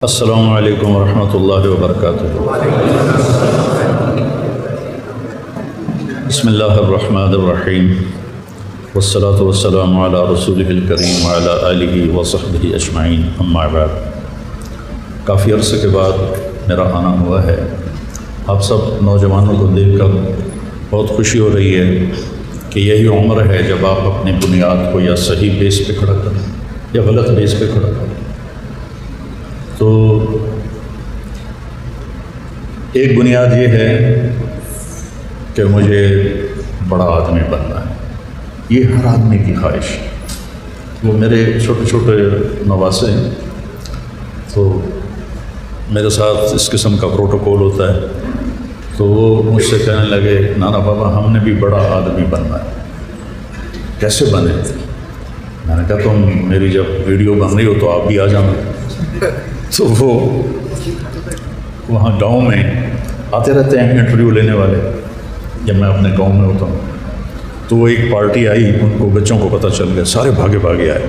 السلام علیکم ورحمۃ اللہ وبرکاتہ۔ بسم اللہ الرحمن الرحیم والصلاة والسلام علی رسولہ الکریم وعلی آلہ وصحبہ اجمعین، اما بعد۔ کافی عرصے کے بعد میرا آنا ہوا ہے۔ آپ سب نوجوانوں کو دیکھ کر بہت خوشی ہو رہی ہے کہ یہی عمر ہے جب آپ اپنی بنیاد کو یا صحیح بیس پہ کھڑا کریں یا غلط بیس پہ کھڑا کریں۔ تو ایک بنیاد یہ ہے کہ مجھے بڑا آدمی بننا ہے، یہ ہر آدمی کی خواہش ہے۔ وہ میرے چھوٹے چھوٹے نواسے ہیں، تو میرے ساتھ اس قسم کا پروٹوکول ہوتا ہے، تو وہ مجھ سے کہنے لگے نانا بابا ہم نے بھی بڑا آدمی بننا ہے، کیسے بنے؟ میں نے کہا تم میری جب ویڈیو بن رہی ہو تو آپ بھی آ جانا۔ تو وہ وہاں گاؤں میں آتے رہتے ہیں انٹرویو لینے والے، جب میں اپنے گاؤں میں ہوتا ہوں تو وہ ایک پارٹی آئی، ان کو بچوں کو پتہ چل گیا، سارے بھاگے بھاگے آئے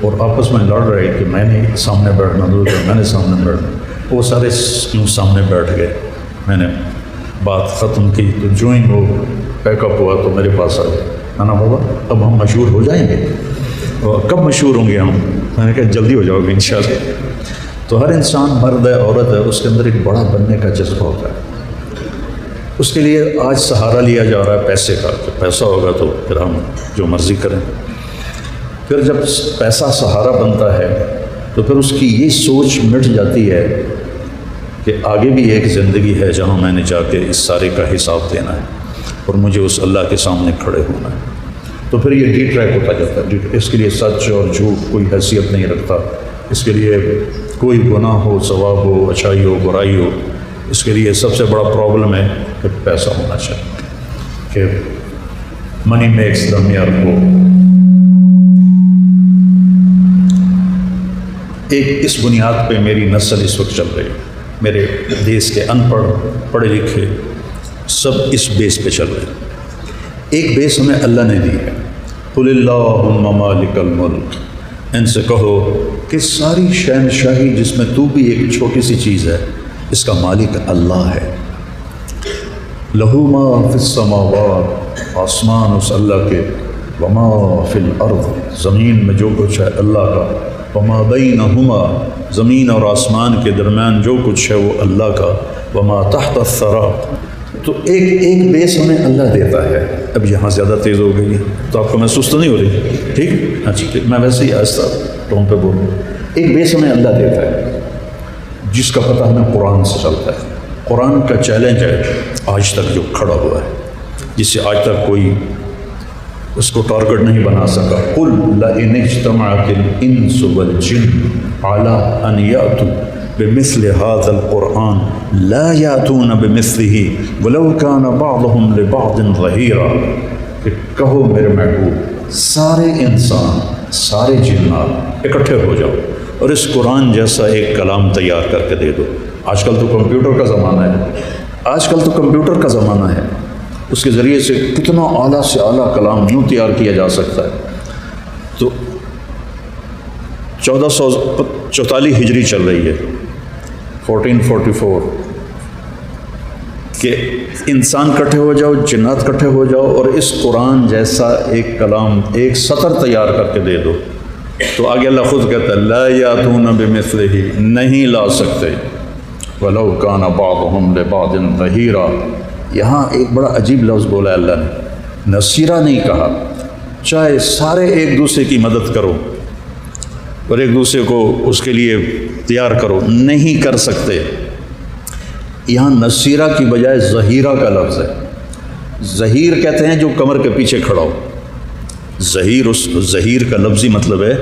اور آپس میں لڑ رہے کہ میں نے سامنے بیٹھنا، میں نے سامنے بیٹھنا۔ وہ سارے کیوں سامنے بیٹھ گئے۔ میں نے بات ختم کی تو جو ہی وہ پیک اپ ہوا تو میرے پاس آ گیا، نانا بابا اب ہم مشہور ہو جائیں گے؟ اور کب مشہور ہوں گے ہم؟ میں نے کہا جلدی ہو جاؤ گے انشاءاللہ۔ تو ہر انسان، مرد ہے عورت ہے، اس کے اندر ایک بڑا بننے کا جذبہ ہوتا ہے۔ اس کے لیے آج سہارا لیا جا رہا ہے پیسے کا، کہ پیسہ ہوگا تو پھر ہم جو مرضی کریں۔ پھر جب پیسہ سہارا بنتا ہے تو پھر اس کی یہ سوچ مٹ جاتی ہے کہ آگے بھی ایک زندگی ہے جہاں میں نے جا کے اس سارے کا حساب دینا ہے اور مجھے اس اللہ کے سامنے کھڑے ہونا ہے۔ تو پھر یہ ڈی ٹریک ہوتا جاتا ہے۔ اس کے لیے سچ اور جھوٹ کوئی حیثیت نہیں رکھتا، اس کے لیے کوئی گناہ ہو، ثواب ہو، اچھائی ہو، برائی ہو، اس کے لیے سب سے بڑا پرابلم ہے کہ پیسہ ہونا چاہیے، کہ منی میکس دا میئر کو۔ ایک اس بنیاد پہ میری نسل اس وقت چل رہی ہے، میرے دیس کے ان پڑھ پڑھے لکھے سب اس بیس پہ چل رہے ہیں۔ ایک بیس ہمیں اللہ نے دی ہے، قل اللہم مالک الملک، ان سے کہو کہ ساری شہنشاہی جس میں تو بھی ایک چھوٹی سی چیز ہے، اس کا مالک اللہ ہے۔ لہو ما فی السماوات، آسمان اس اللہ کے، وما فی الارض، زمین میں جو کچھ ہے اللہ کا، وما بینہما، زمین اور آسمان کے درمیان جو کچھ ہے وہ اللہ کا، وما تحت الثری۔ تو ایک بیس ہمیں اللہ دیتا ہے۔ اب یہاں زیادہ تیز ہو گئی ہے تو آپ کو محسوس تو نہیں ہو رہی؟ ٹھیک، ہاں جی، میں ویسے ہی آہستہ ٹون پہ بول رہا ہوں۔ ایک بیس ہمیں اللہ دیتا ہے جس کا پتہ ہمیں قرآن سے چلتا ہے۔ قرآن کا چیلنج ہے آج تک جو کھڑا ہوا ہے، جس سے آج تک کوئی اس کو ٹارگٹ نہیں بنا سکا۔ قل لئن اجتمعت الانس والجن علی ان یأتوا بمثل هذا القرآن لا يأتون بمثله ولو كان بعضهم لبعض ظہیرا، کہ کہو میرے محبوب سارے انسان، سارے جنات اکٹھے ہو جاؤ اور اس قرآن جیسا ایک کلام تیار کر کے دے دو۔ آج کل تو کمپیوٹر کا زمانہ ہے، آج کل تو کمپیوٹر کا زمانہ ہے، اس کے ذریعے سے کتنا اعلیٰ سے اعلیٰ کلام یوں تیار کیا جا سکتا ہے۔ تو 1444 ہجری چل رہی ہے، 1444، کہ انسان کٹھے ہو جاؤ، جنات کٹھے ہو جاؤ اور اس قرآن جیسا ایک کلام، ایک سطر تیار کر کے دے دو۔ تو آگے اللہ خود کہتا ہے لا یاتون بمثلہ، نہیں لا سکتے، ولو کان بعضهم لبعض ظہیرا۔ یہاں ایک بڑا عجیب لفظ بولا اللہ نے، نصیرہ نہیں کہا۔ چاہے سارے ایک دوسرے کی مدد کرو اور ایک دوسرے کو اس کے لیے تیار کرو، نہیں کر سکتے۔ یہاں نصیرہ کی بجائے ظہیرہ کا لفظ ہے۔ ظہیر کہتے ہیں جو کمر کے پیچھے کھڑا ہو، ظہیر کا لفظی مطلب ہے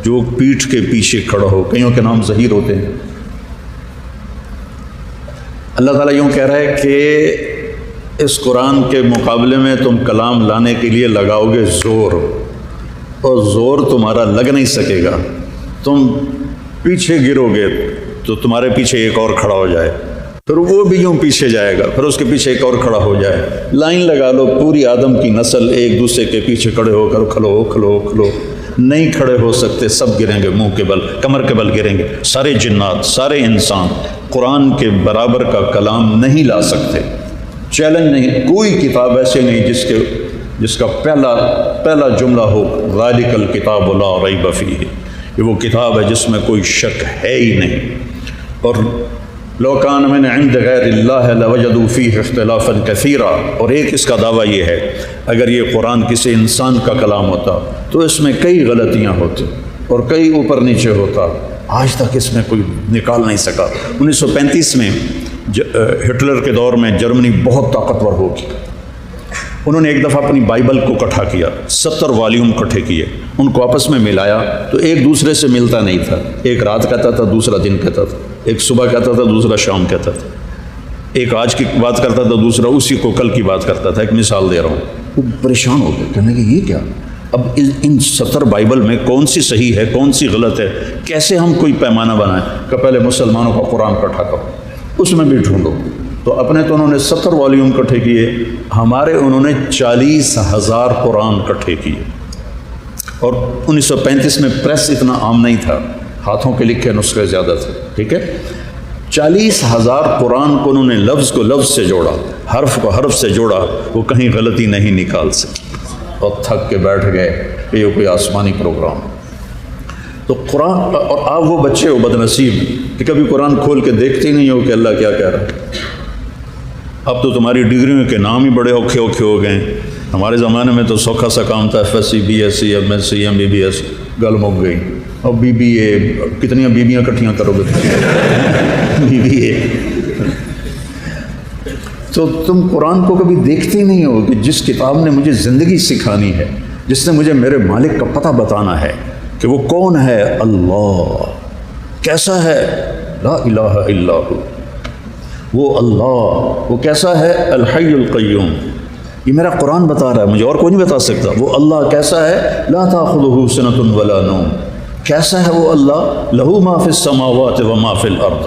جو پیٹھ کے پیچھے کھڑا ہو۔ کئیوں کے نام ظہیر ہوتے ہیں۔ اللہ تعالیٰ یوں کہہ رہا ہے کہ اس قرآن کے مقابلے میں تم کلام لانے کے لیے لگاؤ گے زور، اور زور تمہارا لگ نہیں سکے گا۔ تم پیچھے گرو گے تو تمہارے پیچھے ایک اور کھڑا ہو جائے، پھر وہ بھی یوں پیچھے جائے گا، پھر اس کے پیچھے ایک اور کھڑا ہو جائے۔ لائن لگا لو، پوری آدم کی نسل ایک دوسرے کے پیچھے کھڑے ہو کر کھلو کھلو کھلو، نہیں کھڑے ہو سکتے، سب گریں گے منہ کے بل، کمر کے بل گریں گے، سارے جنات، سارے انسان قرآن کے برابر کا کلام نہیں لا سکتے۔ چیلنج نہیں، کوئی کتاب ایسے نہیں جس کا پہلا جملہ ہو ذالک الکتاب لا ریب فیہ، یہ وہ کتاب ہے جس میں کوئی شک ہے ہی نہیں۔ اور لو کان من عند غیر اللہ لوجدوا فیہ اختلافا کثیرا، اور ایک اس کا دعویٰ یہ ہے اگر یہ قرآن کسی انسان کا کلام ہوتا تو اس میں کئی غلطیاں ہوتی اور کئی اوپر نیچے ہوتا، آج تک اس میں کوئی نکال نہیں سکا۔ 1935 میں ہٹلر کے دور میں جرمنی بہت طاقتور ہوگی، انہوں نے ایک دفعہ اپنی بائبل کو اکٹھا کیا، 70 والیوم اکٹھے کیے، ان کو آپس میں ملایا تو ایک دوسرے سے ملتا نہیں تھا، ایک رات کہتا تھا دوسرا دن کہتا تھا، ایک صبح کہتا تھا دوسرا شام کہتا تھا، ایک آج کی بات کرتا تھا دوسرا اسی کو کل کی بات کرتا تھا۔ ایک مثال دے رہا ہوں، وہ پریشان ہو گئے، کہنے کہ یہ کیا، اب ان 70 بائبل میں کون سی صحیح ہے کون سی غلط ہے، کیسے ہم کوئی پیمانہ بنائیں؟ کہ پہلے مسلمانوں کا قرآن اکٹھا کرو، اس میں بھی ڈھونڈو۔ تو اپنے تو انہوں نے 70 والیوم اکٹھے کیے، ہمارے انہوں نے 40,000 قرآن اکٹھے کیے۔ اور 1935 میں پریس اتنا عام نہیں تھا، ہاتھوں کے لکھے نسخے زیادہ تھے، ٹھیک ہے۔ 40,000 قرآن کو انہوں نے لفظ کو لفظ سے جوڑا، حرف کو حرف سے جوڑا، وہ کہیں غلطی نہیں نکال سکے، اور تھک کے بیٹھ گئے کہ یہ کوئی آسمانی پروگرام۔ تو قرآن، اور آپ وہ بچے ہو بد نصیب کہ کبھی قرآن کھول کے دیکھتے ہی نہیں ہو کہ اللہ کیا کہہ رہا ہے۔ اب تو تمہاری ڈگریوں کے نام ہی بڑے اوکھے ہو گئے ہیں، ہمارے زمانے میں تو سوکھا سا کام تھا، FSc BSc MSc MBBS، گل مک گئی۔ اور BBA، کتنی بیویاں اکٹھیاں کرو گے BBA۔ تو تم قرآن کو کبھی دیکھتے ہی نہیں ہو کہ جس کتاب نے مجھے زندگی سکھانی ہے، جس نے مجھے میرے مالک کا پتہ بتانا ہے کہ وہ کون ہے، اللہ کیسا ہے، لا الہ الا ہو، وہ اللہ وہ کیسا ہے، الحی القیوم، یہ میرا قرآن بتا رہا ہے، مجھے اور کوئی نہیں بتا سکتا۔ وہ اللہ کیسا ہے، لا تاخذہ سنۃ ولا نوم، کیسا ہے وہ اللہ، لہ ما فی السماوات و ما فی الارض،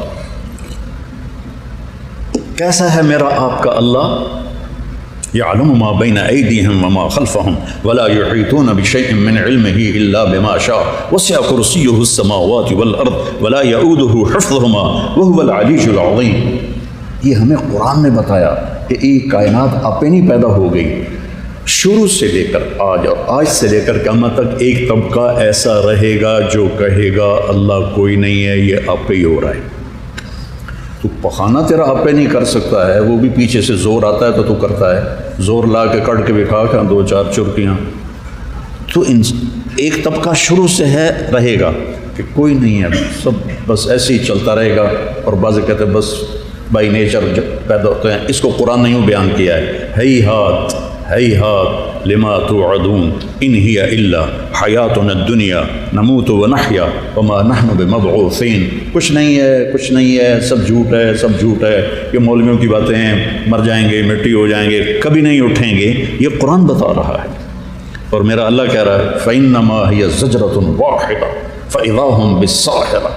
کیسا ہے میرا آپ کا اللہ، یعلم ما بین ایدیہم وما خلفہم ولا یحیطون بشیء من علمہ الا بما شاء وسع کرسیہ السماوات والارض ولا یؤودہ حفظہما وہو العلی العظیم۔ یہ ہمیں قرآن نے بتایا کہ یہ کائنات آپ نہیں پیدا ہو گئی، شروع سے لے کر آج، اور آج سے لے کر قیامت تک ایک طبقہ ایسا رہے گا جو کہے گا اللہ کوئی نہیں ہے، یہ آپ پہ ہی ہو رہا ہے۔ تو پخانہ تیرا آپ پہ نہیں کر سکتا ہے، وہ بھی پیچھے سے زور آتا ہے تو کرتا ہے، زور لا کے کٹ کے بکھا کے 2-4 چرکیاں۔ تو ایک طبقہ شروع سے ہے، رہے گا کہ کوئی نہیں ہے، سب بس ایسے ہی چلتا رہے گا، اور بعض کہتے ہیں بس بائی نیچر پیدا ہوتے ہیں۔ اس کو قرآن نے یوں بیان کیا ہے، ہیہات ہیہات لما توعدون ان ہی الا حیاتنا الدنیا نموت ونحیا وما نحن بمبعوثین۔ کچھ نہیں ہے، سب جھوٹ ہے، سب جھوٹ ہے، یہ مولویوں کی باتیں ہیں، مر جائیں گے، مٹی ہو جائیں گے، کبھی نہیں اٹھیں گے، یہ قرآن بتا رہا ہے۔ اور میرا اللہ کہہ رہا ہے فإنما هي زجرة واحدة فإذا هم بالساحرة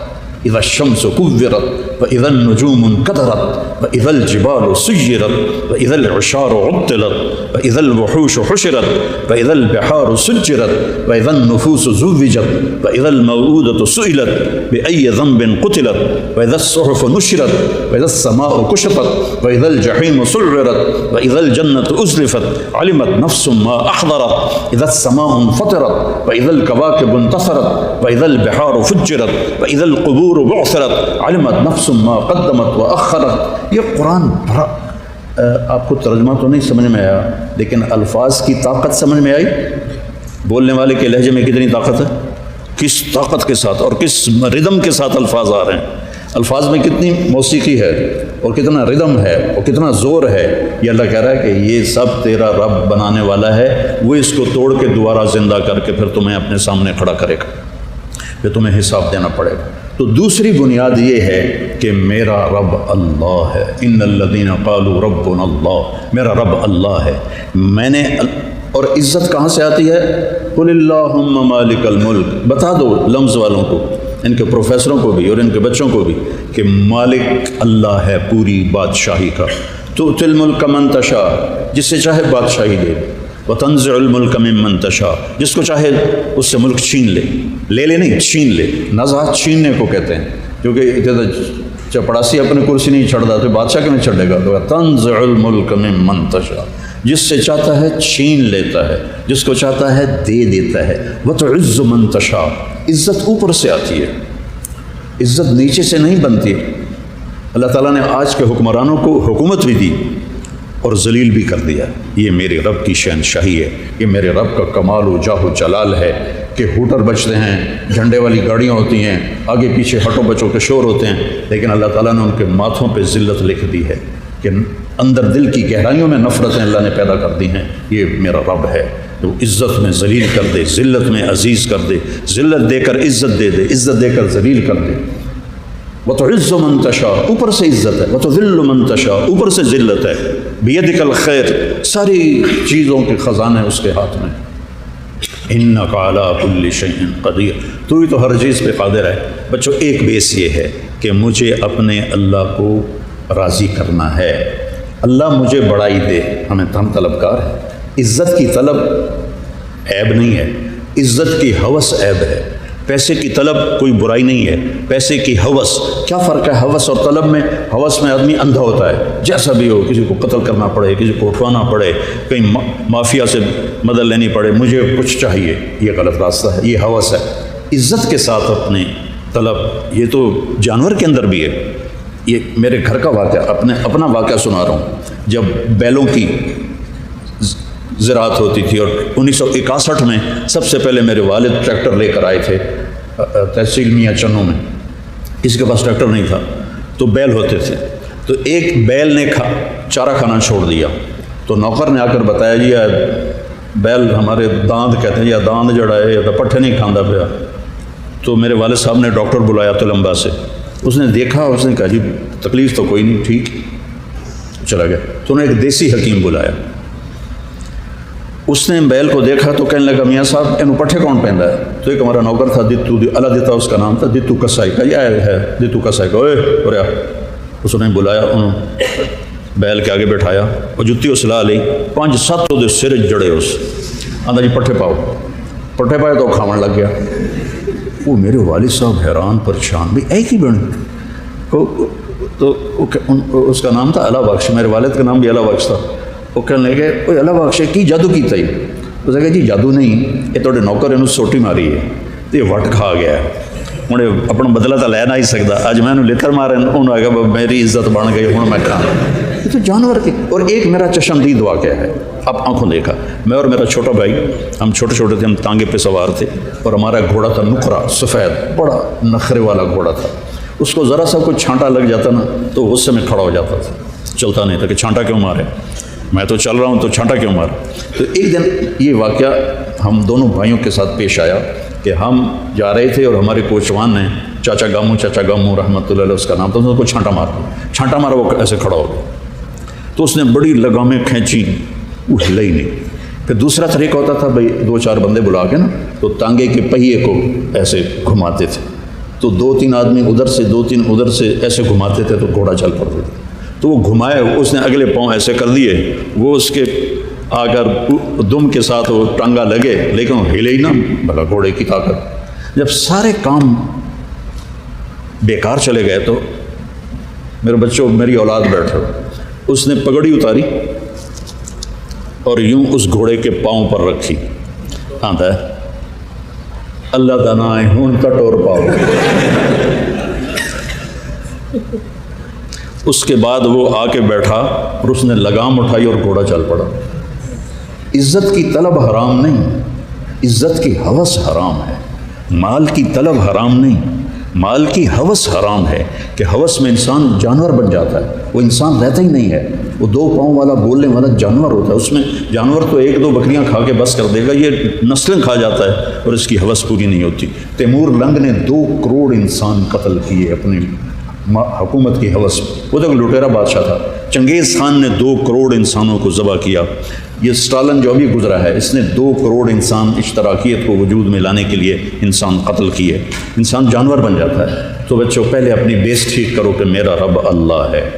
اذا الشمس كورت واذا النجوم انكدرت واذا الجبال سيرت واذا العشار عطلت واذا الوحوش حشرت واذا البحار سجرت واذا النفوس زوجت واذا الموءودة سئلت بأي ذنب قتلت واذا الصحف نشرت واذا السماء كشطت واذا الجحيم سعرت واذا الجنة أزلفت علمت نفس ما أحضرت اذا السماء انفطرت واذا الكواكب انتصرت واذا البحار فجرت واذا القبور بعثرت علمت نفس ما قدمت وأخرت۔ یہ قرآن آپ کو ترجمہ تو نہیں سمجھ میں آیا، لیکن الفاظ کی طاقت سمجھ میں آئی، بولنے والے کے لہجے میں کتنی طاقت ہے، کس طاقت کے ساتھ اور کس ردم کے ساتھ الفاظ آ رہے ہیں، الفاظ میں کتنی موسیقی ہے اور کتنا ردم ہے اور کتنا زور ہے۔ یہ اللہ کہہ رہا ہے کہ یہ سب تیرا رب بنانے والا ہے، وہ اس کو توڑ کے دوبارہ زندہ کر کے پھر تمہیں اپنے سامنے کھڑا کرے گا، پھر تمہیں حساب دینا پڑے گا۔ تو دوسری بنیاد یہ ہے کہ میرا رب اللہ ہے، ان الذین قالوا ربنا اللہ، میرا رب اللہ ہے۔ میں نے اور عزت کہاں سے آتی ہے، قل اللہم مالک الملک، بتا دو لمز والوں کو، ان کے پروفیسروں کو بھی اور ان کے بچوں کو بھی کہ مالک اللہ ہے پوری بادشاہی کا، تؤتی الملک من تشاء، جس سے چاہے بادشاہی دے، وَتَنزِعُ الْمُلْكَ مِمَّن تَشَاءُ، جس کو چاہے اس سے ملک چھین لے نہیں، چھین لے، نزع چھیننے کو کہتے ہیں، کیونکہ چپڑاسی اپنے کرسی نہیں چھڑتا تو بادشاہ کیوں نہیں چھڑے گا؟ تو تنزع الملک ممن تشاء، جس سے چاہتا ہے چھین لیتا ہے، جس کو چاہتا ہے دے دیتا ہے۔ وتعز من تشاء، عزت اوپر سے آتی ہے، عزت نیچے سے نہیں بنتی۔ اللہ تعالیٰ نے آج کے حکمرانوں کو حکومت بھی دی اور ذلیل بھی کر دیا۔ یہ میرے رب کی شہنشاہی ہے، یہ میرے رب کا کمال و جاہ و جلال ہے کہ ہوٹر بجتے ہیں، جھنڈے والی گاڑیاں ہوتی ہیں، آگے پیچھے ہٹو بچوں کے شور ہوتے ہیں، لیکن اللہ تعالیٰ نے ان کے ماتھوں پہ ذلت لکھ دی ہے کہ اندر دل کی گہرائیوں میں نفرتیں اللہ نے پیدا کر دی ہیں۔ یہ میرا رب ہے جو عزت میں ذلیل کر دے، ذلت میں عزیز کر دے، ذلت دے کر عزت دے دے، عزت دے کر ذلیل کر دے۔ وَتُعِزُّ مَن تَشَاءُ، اوپر سے عزت ہے، وَتُذِلُّ مَن تَشَاءُ، اوپر سے ذلت ہے۔ بِيَدِكَ الْخَيْرُ، ساری چیزوں کے خزانے اس کے ہاتھ میں۔ إِنَّكَ عَلَىٰ كُلِّ شَيْءٍ قَدِيرٌ، تو ہی تو ہر چیز پہ قادر ہے۔ بچوں ایک بیس یہ ہے کہ مجھے اپنے اللہ کو راضی کرنا ہے، اللہ مجھے بڑائی دے، ہم طلبگار ہیں۔ عزت کی طلب عیب نہیں ہے، عزت کی ہوس عیب ہے۔ پیسے کی طلب کوئی برائی نہیں ہے، پیسے کی ہوس، کیا فرق ہے ہوس اور طلب میں؟ ہوس میں آدمی اندھا ہوتا ہے، جیسا بھی ہو، کسی کو قتل کرنا پڑے، کسی کو اٹھوانا پڑے، کہیں مافیا سے مدد لینی پڑے، مجھے کچھ چاہیے، یہ غلط راستہ ہے، یہ ہوس ہے۔ عزت کے ساتھ اپنے طلب، یہ تو جانور کے اندر بھی ہے۔ یہ میرے گھر کا واقعہ، اپنا واقعہ سنا رہا ہوں۔ جب بیلوں کی زراعت ہوتی تھی اور 1961 میں سب سے پہلے میرے والد ٹریکٹر لے کر آئے تھے تحصیل میاں چنوں میں، کسی کے پاس ٹریکٹر نہیں تھا تو بیل ہوتے تھے، تو ایک بیل نے چارہ کھانا چھوڑ دیا، تو نوکر نے آ کر بتایا جی بیل ہمارے داند کہتے ہیں، یا داند جڑا ہے یا پٹھے نہیں کھاندہ پیا۔ تو میرے والد صاحب نے ڈاکٹر بلایا تلمبا سے، اس نے دیکھا، اس نے کہا جی تکلیف تو کوئی نہیں، ٹھیک، چلا گیا۔ تو انہوں نے ایک دیسی حکیم بلایا، اس نے بیل کو دیکھا تو کہنے لگا میاں صاحب اینو پٹھے کون پہندا ہے؟ تو ایک ہمارا نوکر تھا دتو، اللہ دیتا اس کا نام تھا، دتو کسائی کا، یہ ہے دتو کسائی کا، اوے اس نے بلایا، انہوں بیل کے آگے بیٹھایا اور جتی اس لا لی، 5-7 دے سر جڑے اس آندا جی پٹھے پاؤ، پٹھے پائے تو کھاون لگ گیا۔ وہ میرے والد صاحب حیران پریشان، بھی ایک ہی بن، تو اس کا نام تھا اللہ بخش، میرے والد کا نام بھی اللہ بخش تھا۔ وہ کہنے لگے اوے اللہ بخش کی جادو کیتا ہی؟ اس نے کہا جی جادو نہیں، یہ تھوڑے نوکر انہوں سوٹی ماری ہے تو یہ وٹ کھا گیا ہے، ہوں اپنا بدلہ تو لے نہیں سکتا، اج میں لتر مارے انہوں آئے گا میری عزت بن گئی، ہوں میں کہاں، یہ تو جانور کی۔ اور ایک میرا چشمدید واقعہ ہے، اب آنکھوں دیکھا، میں اور میرا چھوٹا بھائی، ہم چھوٹے چھوٹے تھے، ہم تانگے پہ سوار تھے، اور ہمارا گھوڑا تھا نکرا سفید، بڑا نخرے والا گھوڑا تھا، اس کو ذرا سا کوئی چھانٹا لگ جاتا نا تو غصے میں کھڑا ہو جاتا تھا، چلتا نہیں تھا کہ چھانٹا کیوں مارے، میں تو چل رہا ہوں تو چھانٹا کیوں مارا۔ تو ایک دن یہ واقعہ ہم دونوں بھائیوں کے ساتھ پیش آیا کہ ہم جا رہے تھے اور ہمارے کوچوان نے چاچا گامو رحمۃ اللہ علیہ اس کا نام تھا، اس کو چھانٹا مارا، وہ ایسے کھڑا ہو گیا، تو اس نے بڑی لگامیں کھینچی، وہ ہلا ہی نہیں۔ پھر دوسرا طریقہ ہوتا تھا بھائی 2-4 بندے بلا کے نا تو تانگے کے پہیے کو ایسے گھماتے تھے، تو 2-3 آدمی ادھر سے 2-3 ادھر سے ایسے گھماتے تھے تو گھوڑا چل پڑتا تھا۔ تو وہ گھمائے، اس نے اگلے پاؤں ایسے کر دیے، وہ اس کے آ کر دم کے ساتھ وہ ٹانگا لگے لیکن وہ ہلے ہی نہ، بھلا گھوڑے کی طاقت۔ جب سارے کام بیکار چلے گئے تو میرے بچوں، میری اولاد بیٹھے، اس نے پگڑی اتاری اور یوں اس گھوڑے کے پاؤں پر رکھی، آتا ہے اللہ دانا ہون کا ٹور پاؤ۔ اس کے بعد وہ آ کے بیٹھا اور اس نے لگام اٹھائی اور گھوڑا چل پڑا۔ عزت کی طلب حرام نہیں، عزت کی ہوس حرام ہے، مال کی طلب حرام نہیں، مال کی ہوس حرام ہے کہ ہوس میں انسان جانور بن جاتا ہے، وہ انسان رہتا ہی نہیں ہے، وہ 2 پاؤں والا بولنے والا جانور ہوتا ہے، اس میں جانور تو 1-2 بکریاں کھا کے بس کر دے گا، یہ نسلیں کھا جاتا ہے اور اس کی ہوس پوری نہیں ہوتی۔ تیمور لنگ نے 2 کروڑ انسان قتل کیے اپنی حکومت کی ہوس، وہ تو لٹیرا بادشاہ تھا۔ چنگیز خان نے 2 کروڑ انسانوں کو ذبح کیا۔ یہ اسٹالن جو ابھی گزرا ہے، اس نے 2 کروڑ انسان اشتراکیت کو وجود میں لانے کے لیے انسان قتل کیے۔ انسان جانور بن جاتا ہے۔ تو بچوں پہلے اپنی بیس ٹھیک کرو کہ میرا رب اللہ ہے،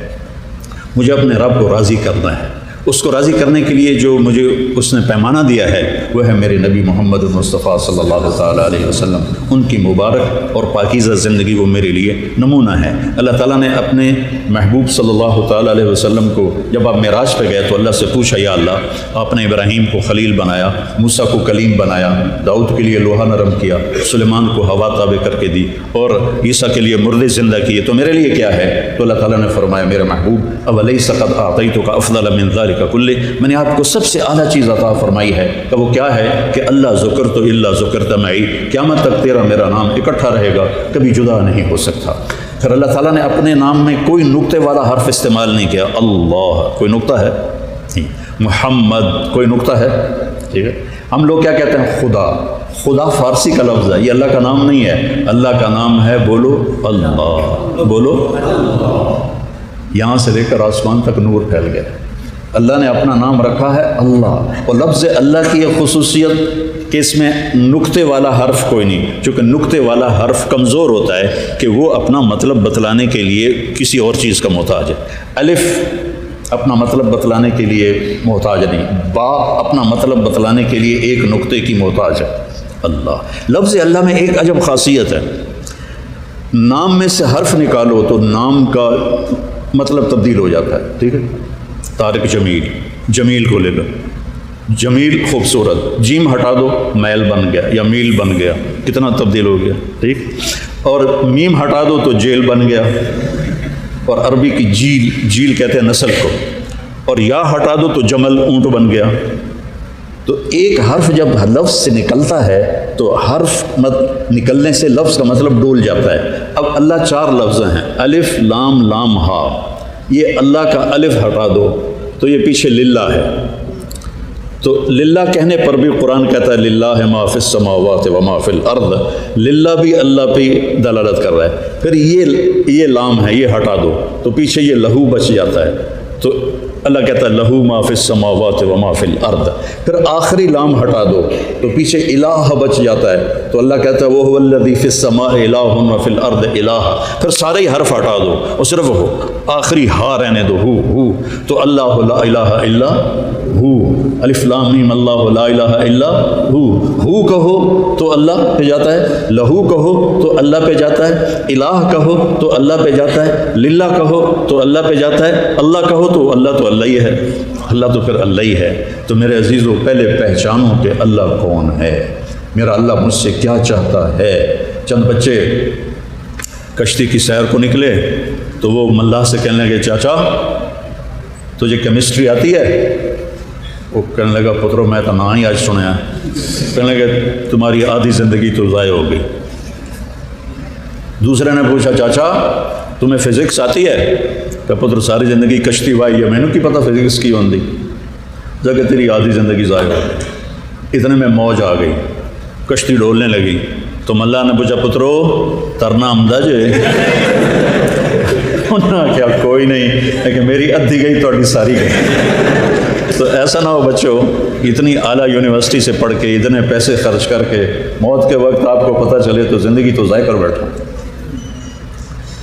مجھے اپنے رب کو راضی کرنا ہے، اس کو راضی کرنے کے لیے جو مجھے اس نے پیمانہ دیا ہے وہ ہے میرے نبی محمد مصطفیٰ صلی اللہ تعالیٰ علیہ وسلم. ان کی مبارک اور پاکیزہ زندگی وہ میرے لیے نمونہ ہے. اللہ تعالیٰ نے اپنے محبوب صلی اللہ تعالیٰ علیہ وسلم کو جب آپ معراج پہ گئے تو اللہ سے پوچھا یا اللہ آپ نے ابراہیم کو خلیل بنایا, موسیٰ کو کلیم بنایا, داؤد کے لیے لوہا نرم کیا, سلیمان کو ہوا تابع کر کے دی اور عیسیٰ کے لیے مردے زندہ کیے, تو میرے لیے کیا ہے؟ تو اللہ تعالیٰ نے فرمایا میرے محبوب اولیس قد اعطیتک افضل من ذلک کلہ, میں نے آپ کو سب سے اعلیٰ چیز عطا فرمائی ہے. کہ وہ کیا ہے؟ کہ اللہ ذکرت الا ذکرت معی, قیامت تک تیرا میرا نام اکٹھا رہے گا, کبھی جدا نہیں ہو سکتا. پھر اللہ تعالیٰ نے اپنے نام میں کوئی نقطے والا حرف استعمال نہیں کیا. اللہ کوئی نقطہ ہے نہیں, محمد کوئی نقطہ ہے, ٹھیک ہے. ہم لوگ کیا کہتے ہیں؟ خدا. خدا فارسی کا لفظ ہے, یہ اللہ کا نام نہیں ہے. اللہ کا نام ہے, بولو اللہ, بولو یہاں سے لے کر آسمان تک نور پھیل گیا. اللہ نے اپنا نام رکھا ہے اللہ, اور لفظ اللہ کی یہ خصوصیت کہ اس میں نقطے والا حرف کوئی نہیں, چونکہ نقطے والا حرف کمزور ہوتا ہے کہ وہ اپنا مطلب بتلانے کے لیے کسی اور چیز کا محتاج ہے. الف اپنا مطلب بتلانے کے لیے محتاج نہیں, با اپنا مطلب بتلانے کے لیے ایک نقطے کی محتاج ہے. اللہ, لفظ اللہ میں ایک عجب خاصیت ہے, نام میں سے حرف نکالو تو نام کا مطلب تبدیل ہو جاتا ہے. ٹھیک ہے, طارق جمیل, جمیل کو لے لو, جمیل خوبصورت, جیم ہٹا دو میل بن گیا یا میل بن گیا, کتنا تبدیل ہو گیا. ٹھیک, اور میم ہٹا دو تو جیل بن گیا, اور عربی کی جیل, جیل کہتے ہیں نسل کو, اور یا ہٹا دو تو جمل اونٹ بن گیا. تو ایک حرف جب لفظ سے نکلتا ہے تو حرف نکلنے سے لفظ کا مطلب ڈول جاتا ہے. اب اللہ چار لفظ ہیں, الف لام لام ہا, یہ اللہ کا الف ہٹا دو تو یہ پیچھے للہ ہے, تو للہ کہنے پر بھی قرآن کہتا ہے للہ ما فی السماوات و ما فی الارض, للہ بھی اللہ پہ دلالت کر رہا ہے. پھر یہ لام ہے, یہ ہٹا دو تو پیچھے یہ لہو بچ جاتا ہے, تو اللہ کہتا ہے لہو ما فی السماوات و ما فی الارض. پھر آخری لام ہٹا دو تو پیچھے الہ بچ جاتا ہے, تو اللہ کہتا ہے وہو الذی فی السماء الہ و فی الارض الہ. پھر سارے ہی حرف ہٹا دو اور صرف ہو, آخری ہا رہنے دو, ہو, تو اللہ لا الہ الا ہو, الف لام میم اللہ لا الہ الا ہو کہو تو اللہ پہ جاتا ہے, لہو کہو تو اللہ پہ جاتا ہے, الہ کہو تو اللہ پہ جاتا ہے, للہ کہو تو اللہ پہ جاتا ہے, اللہ کہو تو اللہ ہی ہے, اللہ تو پھر اللہ ہی ہے. تو میرے عزیزوں پہلے پہچانو کہ اللہ کون ہے, میرا اللہ مجھ سے کیا چاہتا ہے. چند بچے کشتی کی سیر کو نکلے تو وہ ملاح سے کہنے لگے چاچا تجھے کیمسٹری آتی ہے؟ وہ کہنے لگا پترو میں تو نہ ہی آج سنیا. کہنے لگے تمہاری آدھی زندگی تو ضائع ہو گئی. دوسرے نے پوچھا چاچا تمہیں فزکس آتی ہے؟ کہ پتر ساری زندگی کشتی وائی ہے, میں نے کی پتہ فزکس کی ہوندی, جگہ تیری آدھی زندگی ضائع ہو گئی. اتنے میں موج آ گئی, کشتی ڈولنے لگی, تو ملا نے پوچھا پترو ترنا آمدہ جے؟ انہوں نے کیا کوئی نہیں, لیکن میری ادھی گئی تو ساری گئی. تو ایسا نہ ہو بچوں, اتنی اعلیٰ یونیورسٹی سے پڑھ کے اتنے پیسے خرچ کر کے موت کے وقت آپ کو پتہ چلے تو زندگی تو ضائع کر بیٹھا.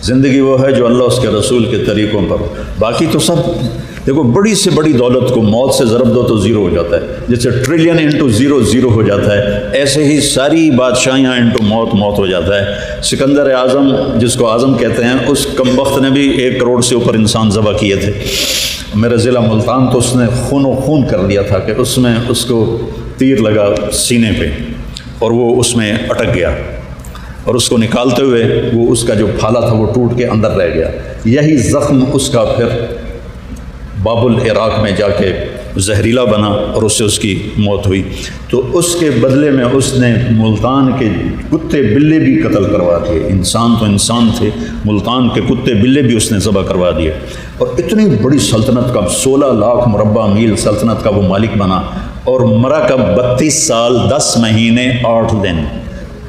زندگی وہ ہے جو اللہ اس کے رسول کے طریقوں پر, باقی تو سب دیکھو بڑی سے بڑی دولت کو موت سے ضرب دو تو زیرو ہو جاتا ہے, جیسے ٹریلین انٹو زیرو زیرو ہو جاتا ہے, ایسے ہی ساری بادشاہیاں انٹو موت موت ہو جاتا ہے. سکندر اعظم جس کو اعظم کہتے ہیں, اس کمبخت نے بھی 1 کروڑ سے اوپر انسان ذبح کیے تھے. میرا ضلع ملتان تو اس نے خون و خون کر دیا تھا کہ اس میں اس کو تیر لگا سینے پہ اور وہ اس میں اٹک گیا, اور اس کو نکالتے ہوئے وہ اس کا جو پھالا تھا وہ ٹوٹ کے اندر رہ گیا. یہی زخم اس کا پھر باب العراق میں جا کے زہریلا بنا اور اس سے اس کی موت ہوئی. تو اس کے بدلے میں اس نے ملتان کے کتے بلے بھی قتل کروا دیے. انسان تو انسان تھے, ملتان کے کتے بلے بھی اس نے ذبح کروا دیے. اور اتنی بڑی سلطنت کا 16 لاکھ مربع میل سلطنت کا وہ مالک بنا, اور مرا کب 32 سال 10 مہینے 8 دن,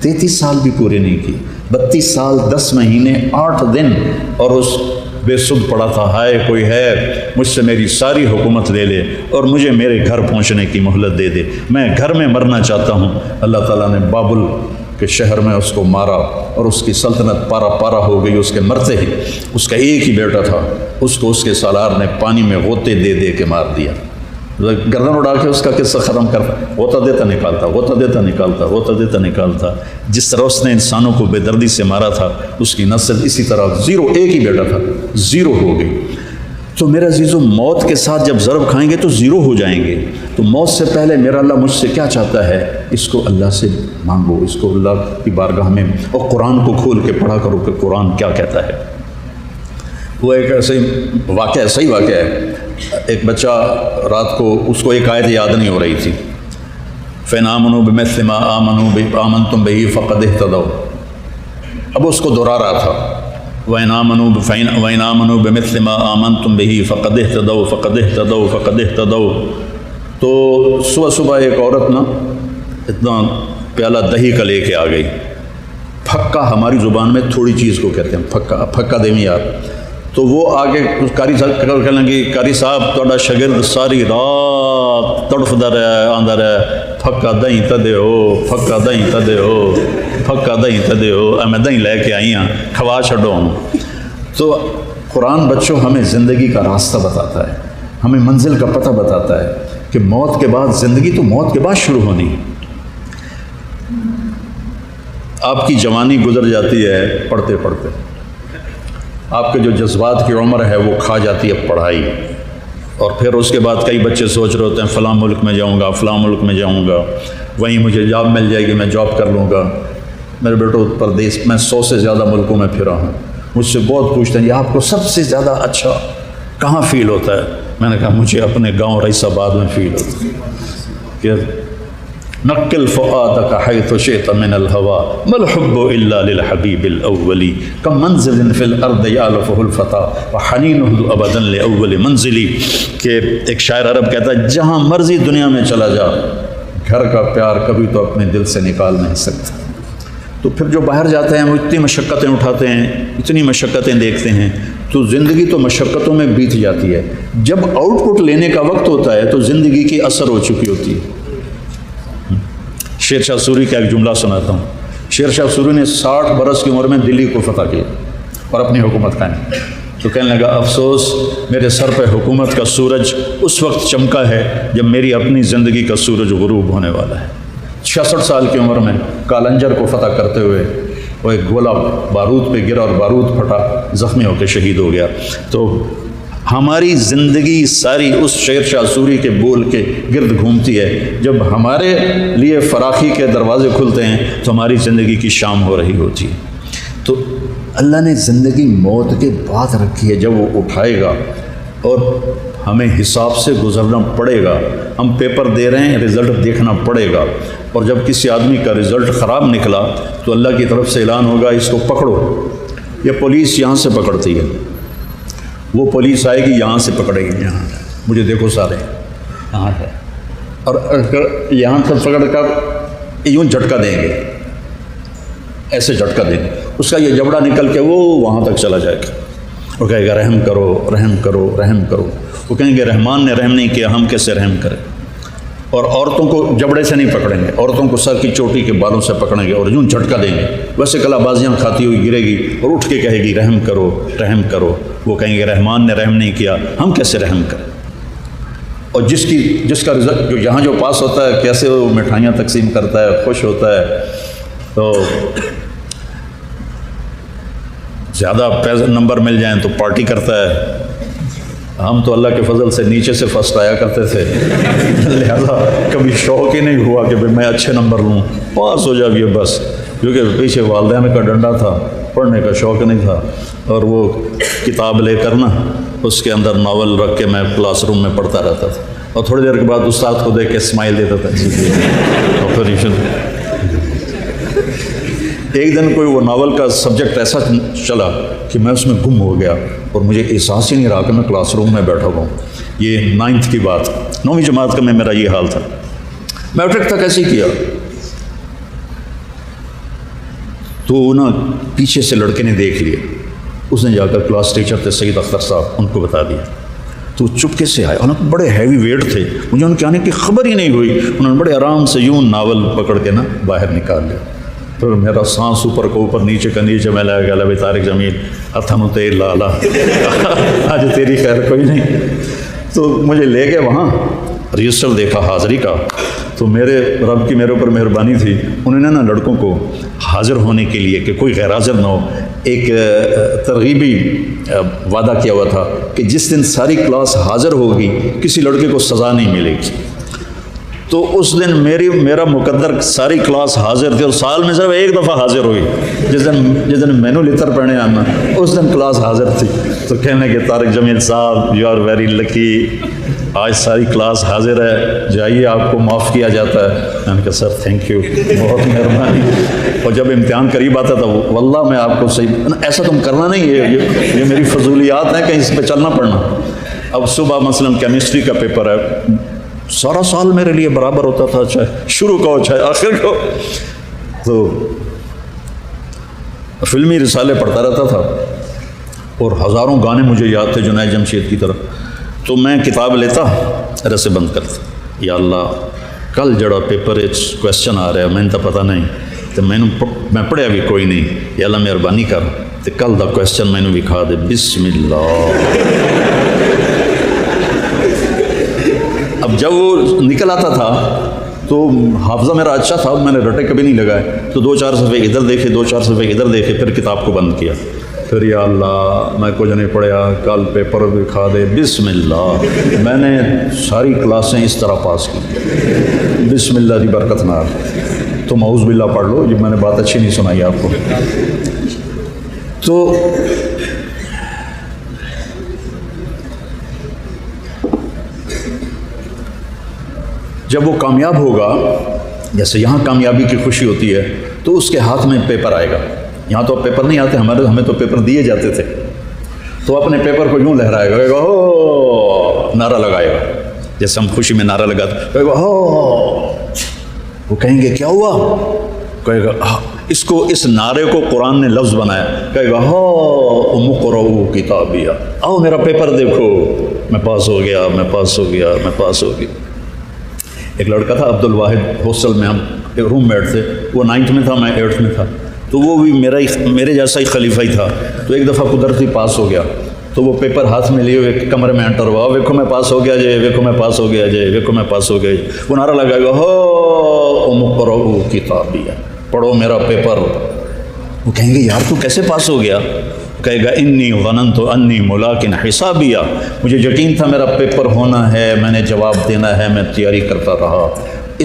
33 سال بھی پورے نہیں کی, 32 سال 10 مہینے 8 دن. اور اس بے سود پڑا تھا, ہائے کوئی ہے مجھ سے میری ساری حکومت لے لے اور مجھے میرے گھر پہنچنے کی مہلت دے دے, میں گھر میں مرنا چاہتا ہوں. اللہ تعالیٰ نے باب کہ شہر میں اس کو مارا اور اس کی سلطنت پارا پارا ہو گئی اس کے مرتے ہی۔ اس کا ایک ہی بیٹا تھا، اس کو اس کے سالار نے پانی میں غوطے دے دے کے مار دیا، گردن اڑا کے اس کا قصہ ختم کرتا، غوطہ دیتا نکالتا، غوطہ دیتا نکالتا، غوطہ دیتا نکالتا۔ جس طرح اس نے انسانوں کو بے دردی سے مارا تھا، اس کی نسل اسی طرح زیرو، ایک ہی بیٹا تھا، زیرو ہو گئی۔ تو میرا عزیزو، موت کے ساتھ جب ضرب کھائیں گے تو زیرو ہو جائیں گے۔ تو موت سے پہلے میرا اللہ مجھ سے کیا چاہتا ہے، اس کو اللہ سے مانگو، اس کو اللہ کی بارگاہ میں، اور قرآن کو کھول کے پڑھا کرو کہ قرآن کیا کہتا ہے۔ وہ ایک ایسے واقعہ، صحیح واقعہ ہے، ایک بچہ رات کو، اس کو ایک آیت یاد نہیں ہو رہی تھی، فَإِنْ آمَنُوا بِمِثْلِ مَا آمَنْتُمْ بِهِ فَقَدِ اهْتَدَوْا۔ اب اس کو دہرا رہا تھا، وَإِنْ آمَنُوا بِمِثْلِ مَا آمَنْتُمْ بِهِ فَقَدِ اهْتَدَوْا فَقَدِ اهْتَدَوْا فَقَدِ اهْتَدَوْا۔ تو صبح صبح ایک عورت نا اتنا پیالہ دہی کا لے کے آ گئی۔ پھکا ہماری زبان میں تھوڑی چیز کو کہتے ہیں، پھکا، پھکا دیں یار۔ تو وہ آگے قاری صاحب کہنے لگے، قاری صاحب تھوڑا شاگرد ساری رات تڑفدا رہا، آندا رہا، پھکا دہی تدے ہو، پھکا دہی تدے ہو، پھکا دہی تدے ہو، میں دہی لے کے آئی ہاں، کھوا چھڈو۔ تو قرآن بچوں ہمیں زندگی کا راستہ بتاتا ہے، ہمیں منزل کا پتہ بتاتا ہے کہ موت کے بعد زندگی تو موت کے بعد شروع ہونی۔ آپ کی جوانی گزر جاتی ہے پڑھتے پڑھتے، آپ کے جو جذبات کی عمر ہے وہ کھا جاتی ہے پڑھائی، اور پھر اس کے بعد کئی بچے سوچ رہے ہوتے ہیں فلاں ملک میں جاؤں گا، فلاں ملک میں جاؤں گا، وہیں مجھے جاب مل جائے گی، میں جاب کر لوں گا۔ میرے بیٹو پردیس میں 100 سے زیادہ ملکوں میں پھرا ہوں، مجھ سے بہت پوچھتے ہیں یہ آپ کو سب سے زیادہ اچھا کہاں فیل ہوتا ہے؟ میں نے کہا مجھے اپنے گاؤں رئیس آباد میں فیل ہوتا ہے کہ نقل فؤادک حیث شئت من الهوى ما الحب الا للحبیب الاولی کم منزل فی الارض یالفہ الفتى وحنینہ ابدا لاول منزلی۔ کہ ایک شاعر عرب کہتا ہے جہاں مرضی دنیا میں چلا جا، گھر کا پیار کبھی تو اپنے دل سے نکال نہیں سکتا۔ تو پھر جو باہر جاتے ہیں وہ اتنی مشقتیں اٹھاتے ہیں، اتنی مشقتیں دیکھتے ہیں، تو زندگی تو مشقتوں میں بیت جاتی ہے۔ جب آؤٹ پٹ لینے کا وقت ہوتا ہے تو زندگی کی اثر ہو چکی ہوتی ہے۔ شیر شاہ سوری کا ایک جملہ سناتا ہوں۔ شیر شاہ سوری نے 60 برس کی عمر میں دلی کو فتح کیا اور اپنی حکومت قائم کی۔ تو کہنے لگا افسوس میرے سر پہ حکومت کا سورج اس وقت چمکا ہے جب میری اپنی زندگی کا سورج غروب ہونے والا ہے۔ 66 سال کی عمر میں کالنجر کو فتح کرتے ہوئے وہ ایک گولہ بارود پہ گرا اور بارود پھٹا، زخمی ہو کے شہید ہو گیا۔ تو ہماری زندگی ساری اس شیر شاہ سوری کے بول کے گرد گھومتی ہے۔ جب ہمارے لیے فراخی کے دروازے کھلتے ہیں تو ہماری زندگی کی شام ہو رہی ہوتی ہے۔ تو اللہ نے زندگی موت کے بعد رکھی ہے، جب وہ اٹھائے گا اور ہمیں حساب سے گزرنا پڑے گا۔ ہم پیپر دے رہے ہیں، رزلٹ دیکھنا پڑے گا، اور جب کسی آدمی کا رزلٹ خراب نکلا تو اللہ کی طرف سے اعلان ہوگا اس کو پکڑو۔ یہ پولیس یہاں سے پکڑتی ہے، وہ پولیس آئے گی یہاں سے پکڑے گی، یہاں مجھے دیکھو سارے یہاں ہے، اور اگر یہاں سے پکڑ کر یوں جھٹکا دیں گے، ایسے جھٹکا دیں گے، اس کا یہ جبڑا نکل کے وہ وہاں تک چلا جائے گا۔ وہ کہے گا رحم کرو، رحم کرو، رحم کرو۔ وہ کہیں گے رحمان نے رحم نہیں کیا، ہم کیسے رحم کریں؟ اور عورتوں کو جبڑے سے نہیں پکڑیں گے، عورتوں کو سر کی چوٹی کے بالوں سے پکڑیں گے اور یوں جھٹکا دیں گے، ویسے کلا بازیاں کھاتی ہوئی گرے گی اور اٹھ کے کہے گی رحم کرو، رحم کرو۔ وہ کہیں گے رحمان نے رحم نہیں کیا، ہم کیسے رحم کریں؟ اور جس کا رزلٹ جو یہاں جو پاس ہوتا ہے، کیسے وہ مٹھائیاں تقسیم کرتا ہے، خوش ہوتا ہے، تو زیادہ نمبر مل جائیں تو پارٹی کرتا ہے۔ ہم تو اللہ کے فضل سے نیچے سے فرسٹ آیا کرتے تھے، لہذا کبھی شوق ہی نہیں ہوا کہ میں اچھے نمبر لوں، پاس ہو جائے بس، کیونکہ پیچھے والدین کا ڈنڈا تھا، پڑھنے کا شوق نہیں تھا۔ اور وہ کتاب لے کر نا اس کے اندر ناول رکھ کے میں کلاس روم میں پڑھتا رہتا تھا، اور تھوڑی دیر کے بعد استاد کو دیکھ کے اسمائل دیتا تھا۔ ایک دن کوئی وہ ناول کا سبجیکٹ ایسا چلا کہ میں اس میں گم ہو گیا اور مجھے احساس ہی نہیں رہا کہ میں کلاس روم میں بیٹھا ہوں۔ یہ 9th کی بات، 9ویں جماعت کا میں میرا یہ حال تھا۔ میٹرک تک ایسے ہی کیا، تو نا پیچھے سے لڑکے نے دیکھ لیا، اس نے جا کر کلاس ٹیچر تھے سید اختر صاحب، ان کو بتا دیا۔ تو چپکے سے آئے، اور بڑے ہیوی ویٹ تھے، مجھے ان کے آنے کی خبر ہی نہیں ہوئی۔ انہوں نے بڑے آرام سے یوں ناول پکڑ کے نا باہر نکال لیا۔ پھر میرا سانس اوپر کو اوپر نیچے کا نیچے، میں لگا گیا بھائی طارق جمیل اتھن تیل لالا آج تیری خیر کوئی نہیں. تو مجھے لے گئے وہاں، رجسٹر دیکھا حاضری کا. تو میرے رب کی میرے اوپر مہربانی تھی، انہوں نے نا لڑکوں کو حاضر ہونے کے لیے کہ کوئی غیر حاضر نہ ہو، ایک ترغیبی وعدہ کیا ہوا تھا کہ جس دن ساری کلاس حاضر ہوگی کسی لڑکے کو سزا نہیں ملے گی. تو اس دن میرا مقدر ساری کلاس حاضر تھی، اور سال میں صرف ایک دفعہ حاضر ہوئی، جس دن مینو لتر پڑھنے آنا اس دن کلاس حاضر تھی. تو کہنے کہ طارق جمیل صاحب یو آر ویری لکی، آج ساری کلاس حاضر ہے، جائیے آپ کو معاف کیا جاتا ہے. میں نے کہا سر تھینک یو، بہت مہربانی. اور جب امتحان قریب آتا تھا واللہ میں آپ کو صحیح ایسا تم کرنا نہیں ہے، یہ میری فضولیات ہیں، کہیں اس پہ چلنا پڑنا. اب صبح مثلاً کیمسٹری کا پیپر ہے، سارا سال میرے لیے برابر ہوتا تھا، چاہے شروع کا ہو چاہے آخر کا ہو. تو فلمی رسالے پڑھتا رہتا تھا اور ہزاروں گانے مجھے یاد تھے جنید جمشید کی طرف. تو میں کتاب لیتا رسے بند کرتا، یا اللہ کل جڑا پیپر کوشچن آ رہا ہے میں تو پتہ نہیں، تو میں پڑھیا بھی کوئی نہیں، یا اللہ مہربانی کر تو کل دا کوشچن میں نے دکھا دے. بسم اللہ. اب جب وہ نکل آتا تھا تو حافظہ میرا اچھا تھا، میں نے رٹے کبھی نہیں لگائے. تو 2-4 صفحے ادھر دیکھے، 2-4 صفحے ادھر دیکھے، پھر کتاب کو بند کیا. پھر یا اللہ میں کچھ نہیں پڑھیا، کل پیپر دکھا دے. بسم اللہ. میں نے ساری کلاسیں اس طرح پاس کی، بسم اللہ دی برکت نال. تم اعوذ باللہ پڑھ لو، یہ میں نے بات اچھی نہیں سنائی آپ کو. تو جب وہ کامیاب ہوگا، جیسے یہاں کامیابی کی خوشی ہوتی ہے، تو اس کے ہاتھ میں پیپر آئے گا. یہاں تو پیپر نہیں آتے، ہمیں تو پیپر دیے جاتے تھے. تو اپنے پیپر کو یوں لہرائے گا، کہے گا ہو، نعرہ لگائے گا جیسے ہم خوشی میں نعرہ لگاتے، کہے گا ہو. وہ کہیں گے کیا ہوا؟ کہے گا اس نعرے کو قرآن نے لفظ بنایا. کہے گا ہو مقرؤ کتابیہ، آؤ میرا پیپر دیکھو، میں پاس ہو گیا، میں پاس ہو گیا، میں پاس ہو گیا. ایک لڑکا تھا عبد الواحد، ہاسٹل میں ہم روم میٹ تھے. وہ 9th میں تھا، میں 8th میں تھا. تو وہ بھی میرے جیسا ہی خلیفہ ہی تھا. تو ایک دفعہ قدرتی پاس ہو گیا. تو وہ پیپر ہاتھ میں لیے ہوئے کمرے میں انٹر ہوا، ویکھو میں پاس ہو گیا جے، ویکھو میں پاس ہو گیا جے، ویکھو میں پاس ہو گیا جے. وہ نعرہ لگائے گا ہو مقرؤ کتابیہ، پڑھو میرا پیپر. وہ کہیں گے یار تو کیسے پاس ہو گیا؟ کہے گا انی ظننت انی ملاق حسابیہ، مجھے یقین تھا میرا پیپر ہونا ہے، میں نے جواب دینا ہے، میں تیاری کرتا رہا.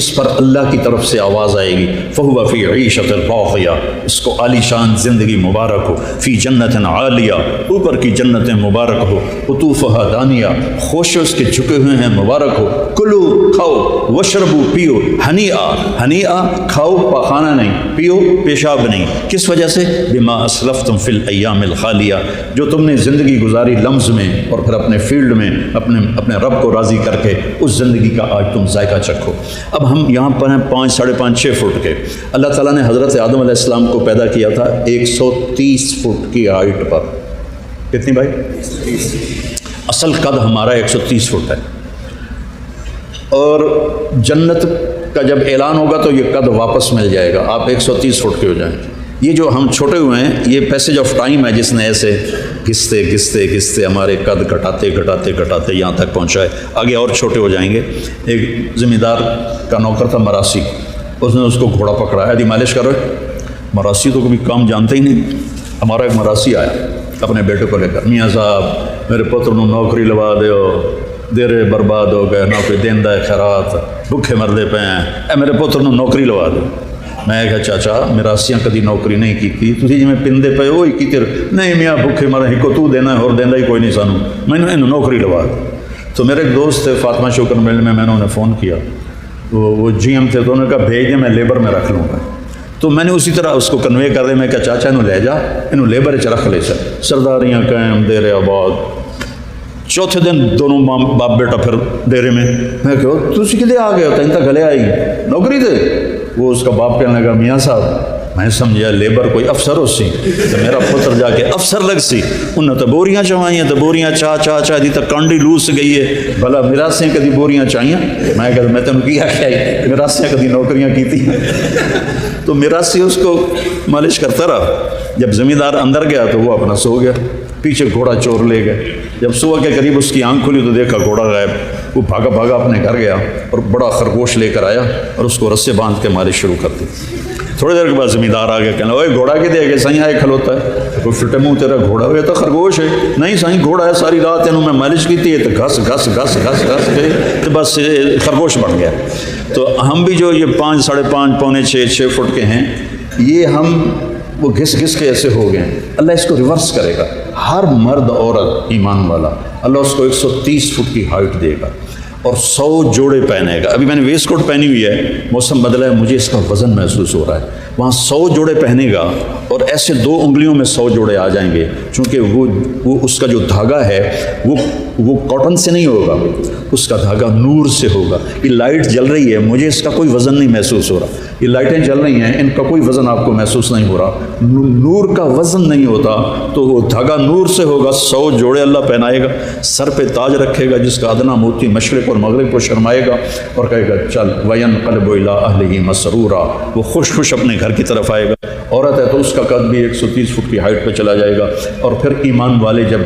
اس پر اللہ کی طرف سے آواز آئے گی فَهُوَ فِي عِيشَةٍ رَاضِيَةٍ، اس کو عالی شان زندگی مبارک ہو. فی جنت عالیہ، اوپر کی جنتیں مبارک ہو. قطوفہا دانیہ، خوش اس کے جھکے ہوئے ہیں مبارک ہو. کلو کھاؤ، وشربو پیو، ہنیئا ہنیئا، کھاؤ پاخانہ نہیں، پیو پیشاب نہیں. کس وجہ سے؟ بما اسلفتم فی الایام الخالیہ، جو تم نے زندگی گزاری لمز میں اور پھر اپنے فیلڈ میں اپنے رب کو راضی کر کے، اس زندگی کا آج تم ذائقہ چکھو. اب ہم یہاں پر ہیں 5 ساڑھے 5 6 فٹ کے. اللہ تعالیٰ نے حضرت آدم علیہ السلام کو پیدا کیا تھا 130 فٹ کی ہائٹ پر. کتنی بھائی؟ اصل قد ہمارا 130 فٹ ہے. اور جنت کا جب اعلان ہوگا تو یہ قد واپس مل جائے گا، آپ 130 فٹ کے ہو جائیں. یہ جو ہم چھوٹے ہوئے ہیں یہ پیسیج آف ٹائم ہے جس نے ایسے گھستے گھستے گھستے ہمارے قد گھٹاتے گھٹاتے گھٹاتے یہاں تک پہنچائے. آگے اور چھوٹے ہو جائیں گے. ایک زمیندار کا نوکر تھا مراسی، اس نے اس کو گھوڑا پکڑا ہے، دی مالش کرو. مراسی تو کبھی کام جانتے ہی نہیں. ہمارا ایک مراسی آیا اپنے بیٹے کو لے کر، میاں صاحب میرے پتر نو نوکری لوا دیو، دیرے برباد ہو گئے، نوکری دیندہ ہے خیرات، بھوکے مردے پہ ہیں، اے میرے پتر نو نوکری لوا دو. میں کہا چاچا مراسیاں کدی نوکری نہیں کی تھی، تھی جی میں پندے پہ وہی کی تیر نہیں میاں بھوکے مرے ہی کو تو دینا ہے اور دینا ہی کوئی نہیں سانو، میں نے انہوں نوکری لوا دی. تو میرے ایک دوست تھے فاطمہ شوکر مل میں نے انہیں فون کیا، وہ جی ایم تھے، تو انہوں نے کہا بھیج دیں میں لیبر میں رکھ لوں گا. تو میں نے اسی طرح اس کو کنوے کر دیا. میں کہا چاچا انہوں لے جا، انہوں لیبر چ رکھ لے سر، سرداریاں قائم دیر آباد. چوتھے دن دونوں باپ بیٹا پھر ڈیرے میں. میں کہو تُسی کدے آ گئے ہوتا ان تک گلے آئی نوکری دے. وہ اس کا باپ کہنے لگا میاں صاحب میں سمجھا لیبر کوئی افسر ہو سی، تو میرا پتر جا کے افسر لگ سی. انہیں تو بوریاں چوائیاں، تو بوریاں چاہ دی تک کانڈی لوس گئی ہے. بھلا میراسیں کدی بوریاں چاہیاں. میں کہتا میں تینوں کیا کیا میراسیں کدی نوکریاں کی تھی. تو میراثی اس کو مالش کرتا رہا. جب زمیندار اندر گیا تو وہ اپنا سو گیا. پیچھے گھوڑا چور لے گئے. جب صبح کے قریب اس کی آنکھ کھلی تو دیکھا گھوڑا غائب. وہ بھاگا بھاگا اپنے گھر گیا اور بڑا خرگوش لے کر آیا اور اس کو رسے باندھ کے مالش شروع کر دی. تھوڑی دیر کے بعد زمیندار آ گیا, کہنا اوے گھوڑا کے دے گے سائیں آئے کھلوتا ہے. کوئی فٹے منہ تیرا گھوڑا ہوئے تو خرگوش ہے. نہیں سائیں گھوڑا ہے, ساری رات انہوں میں مالش کی تھی, تو گھس گھس گھس گھس گھس کے تو بس خرگوش بن گیا. تو ہم بھی جو یہ 5 ساڑھے 5 پونے 6 فٹ کے ہیں, یہ ہم وہ گھس گھس کے ایسے ہو گئے. اللہ اس کو ریورس کرے گا. ہر مرد عورت ایمان والا اللہ اس کو 130 فٹ کی ہائٹ دے گا اور 100 جوڑے پہنے گا. ابھی میں نے ویسٹ کوٹ پہنی ہوئی ہے, موسم بدلا ہے, مجھے اس کا وزن محسوس ہو رہا ہے. وہاں 100 جوڑے پہنے گا اور ایسے 2 انگلیوں میں 100 جوڑے آ جائیں گے, چونکہ وہ اس کا جو دھاگا ہے وہ کاٹن سے نہیں ہوگا, اس کا دھاگا نور سے ہوگا. یہ لائٹ جل رہی ہے, مجھے اس کا کوئی وزن نہیں محسوس ہو رہا. یہ لائٹیں جل رہی ہیں, ان کا کوئی وزن آپ کو محسوس نہیں ہو رہا. نور کا وزن نہیں ہوتا تو وہ دھاگا نور سے ہوگا. 100 جوڑے اللہ پہنائے گا, سر پہ تاج رکھے گا جس کا ادنا موتی مشرق اور مغرب کو شرمائے گا اور کہے گا چل وینقلب الی اہلہ مسرورا. وہ خوش خوش اپنے گھر کی طرف آئے گا. عورت ہے تو اس کا قد بھی 130 فٹ کی ہائٹ پہ چلا جائے گا. اور پھر ایمان والے جب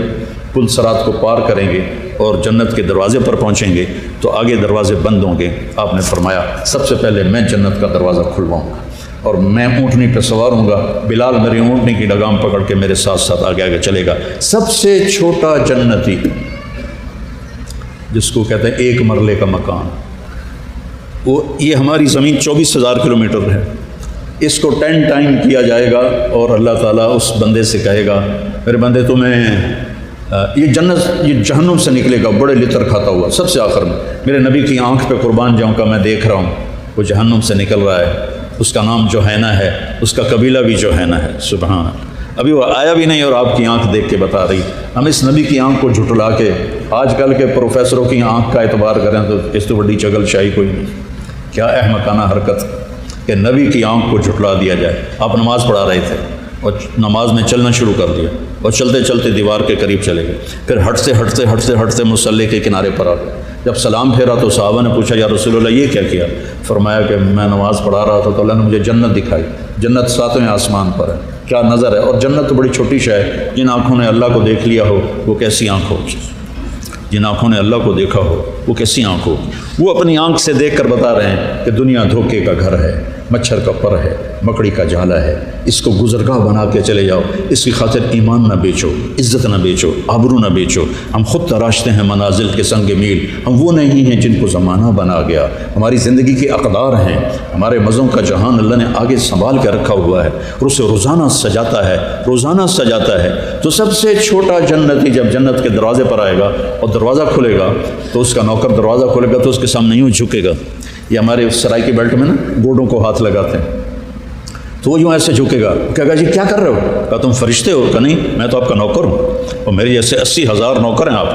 پل صراط کو پار کریں گے اور جنت کے دروازے پر پہنچیں گے تو آگے دروازے بند ہوں گے. آپ نے فرمایا سب سے پہلے میں جنت کا دروازہ کھلواؤں گا اور میں اونٹنی پہ سوار ہوں گا. بلال میری اونٹنی کی لگام پکڑ کے میرے ساتھ ساتھ آگے آگے چلے گا. سب سے چھوٹا جنتی جس کو کہتے ہیں 1 مرلے کا مکان, وہ یہ ہماری زمین 24,000 کلومیٹر ہے. اس کو 10 ٹائم کیا جائے گا اور اللہ تعالیٰ اس بندے سے کہے گا میرے بندے تمہیں یہ جہنم سے نکلے گا بڑے لطر کھاتا ہوا. سب سے آخر میں میرے نبی کی آنکھ پہ قربان جاؤں کا میں دیکھ رہا ہوں وہ جہنم سے نکل رہا ہے. اس کا نام جوہینہ ہے, اس کا قبیلہ بھی جوہینہ ہے. سبحان. ابھی وہ آیا بھی نہیں اور آپ کی آنکھ دیکھ کے بتا رہی. ہم اس نبی کی آنکھ کو جھٹلا کے آج کل کے پروفیسروں کی آنکھ کا اعتبار کریں تو اس تو بڑی چگل شاہی کوئی نہیں. کیا احمقانہ حرکت کہ نبی کی آنکھ کو جھٹلا دیا جائے. آپ نماز پڑھا رہے تھے اور نماز میں چلنا شروع کر دیا اور چلتے چلتے دیوار کے قریب چلے گئے. پھر ہٹتے مصلی کے کنارے پر آ گئے. جب سلام پھیرا تو صحابہ نے پوچھا یا رسول اللہ یہ کیا کیا؟ فرمایا کہ میں نماز پڑھا رہا تھا تو اللہ نے مجھے جنت دکھائی. جنت 7ویں آسمان پر ہے. کیا نظر ہے. اور جنت تو بڑی چھوٹی شے ہے. جن آنکھوں نے اللہ کو دیکھ لیا ہو وہ کیسی آنکھ ہو, جن آنکھوں نے اللہ کو دیکھا ہو وہ کیسی آنکھ ہو. وہ اپنی آنکھ سے دیکھ کر بتا رہے ہیں کہ دنیا دھوکے کا گھر ہے, مچھر کا پر ہے, مکڑی کا جالا ہے. اس کو گزرگاہ بنا کے چلے جاؤ. اس کی خاطر ایمان نہ بیچو, عزت نہ بیچو, آبرو نہ بیچو. ہم خود تراشتے ہیں منازل کے سنگ میل. ہم وہ نہیں ہیں جن کو زمانہ بنا گیا. ہماری زندگی کے اقدار ہیں. ہمارے مزوں کا جہان اللہ نے آگے سنبھال کے رکھا ہوا ہے اور اسے روزانہ سجاتا ہے, روزانہ سجاتا ہے. تو سب سے چھوٹا جنتی جب جنت کے دروازے پر آئے گا اور دروازہ کھلے گا تو اس کا نوکر دروازہ کھولے گا تو اس کے سامنے یوں جھکے گا. یہ ہمارے سرائی کی بیلٹ میں نا گوڑوں کو ہاتھ لگاتے ہیں تو وہ یوں ایسے جھکے گا. کہے گا جی کیا کر رہے ہو؟ کہا تم فرشتے ہو؟ کہا نہیں میں تو آپ کا نوکر ہوں اور میرے جیسے 80,000 نوکر ہیں آپ.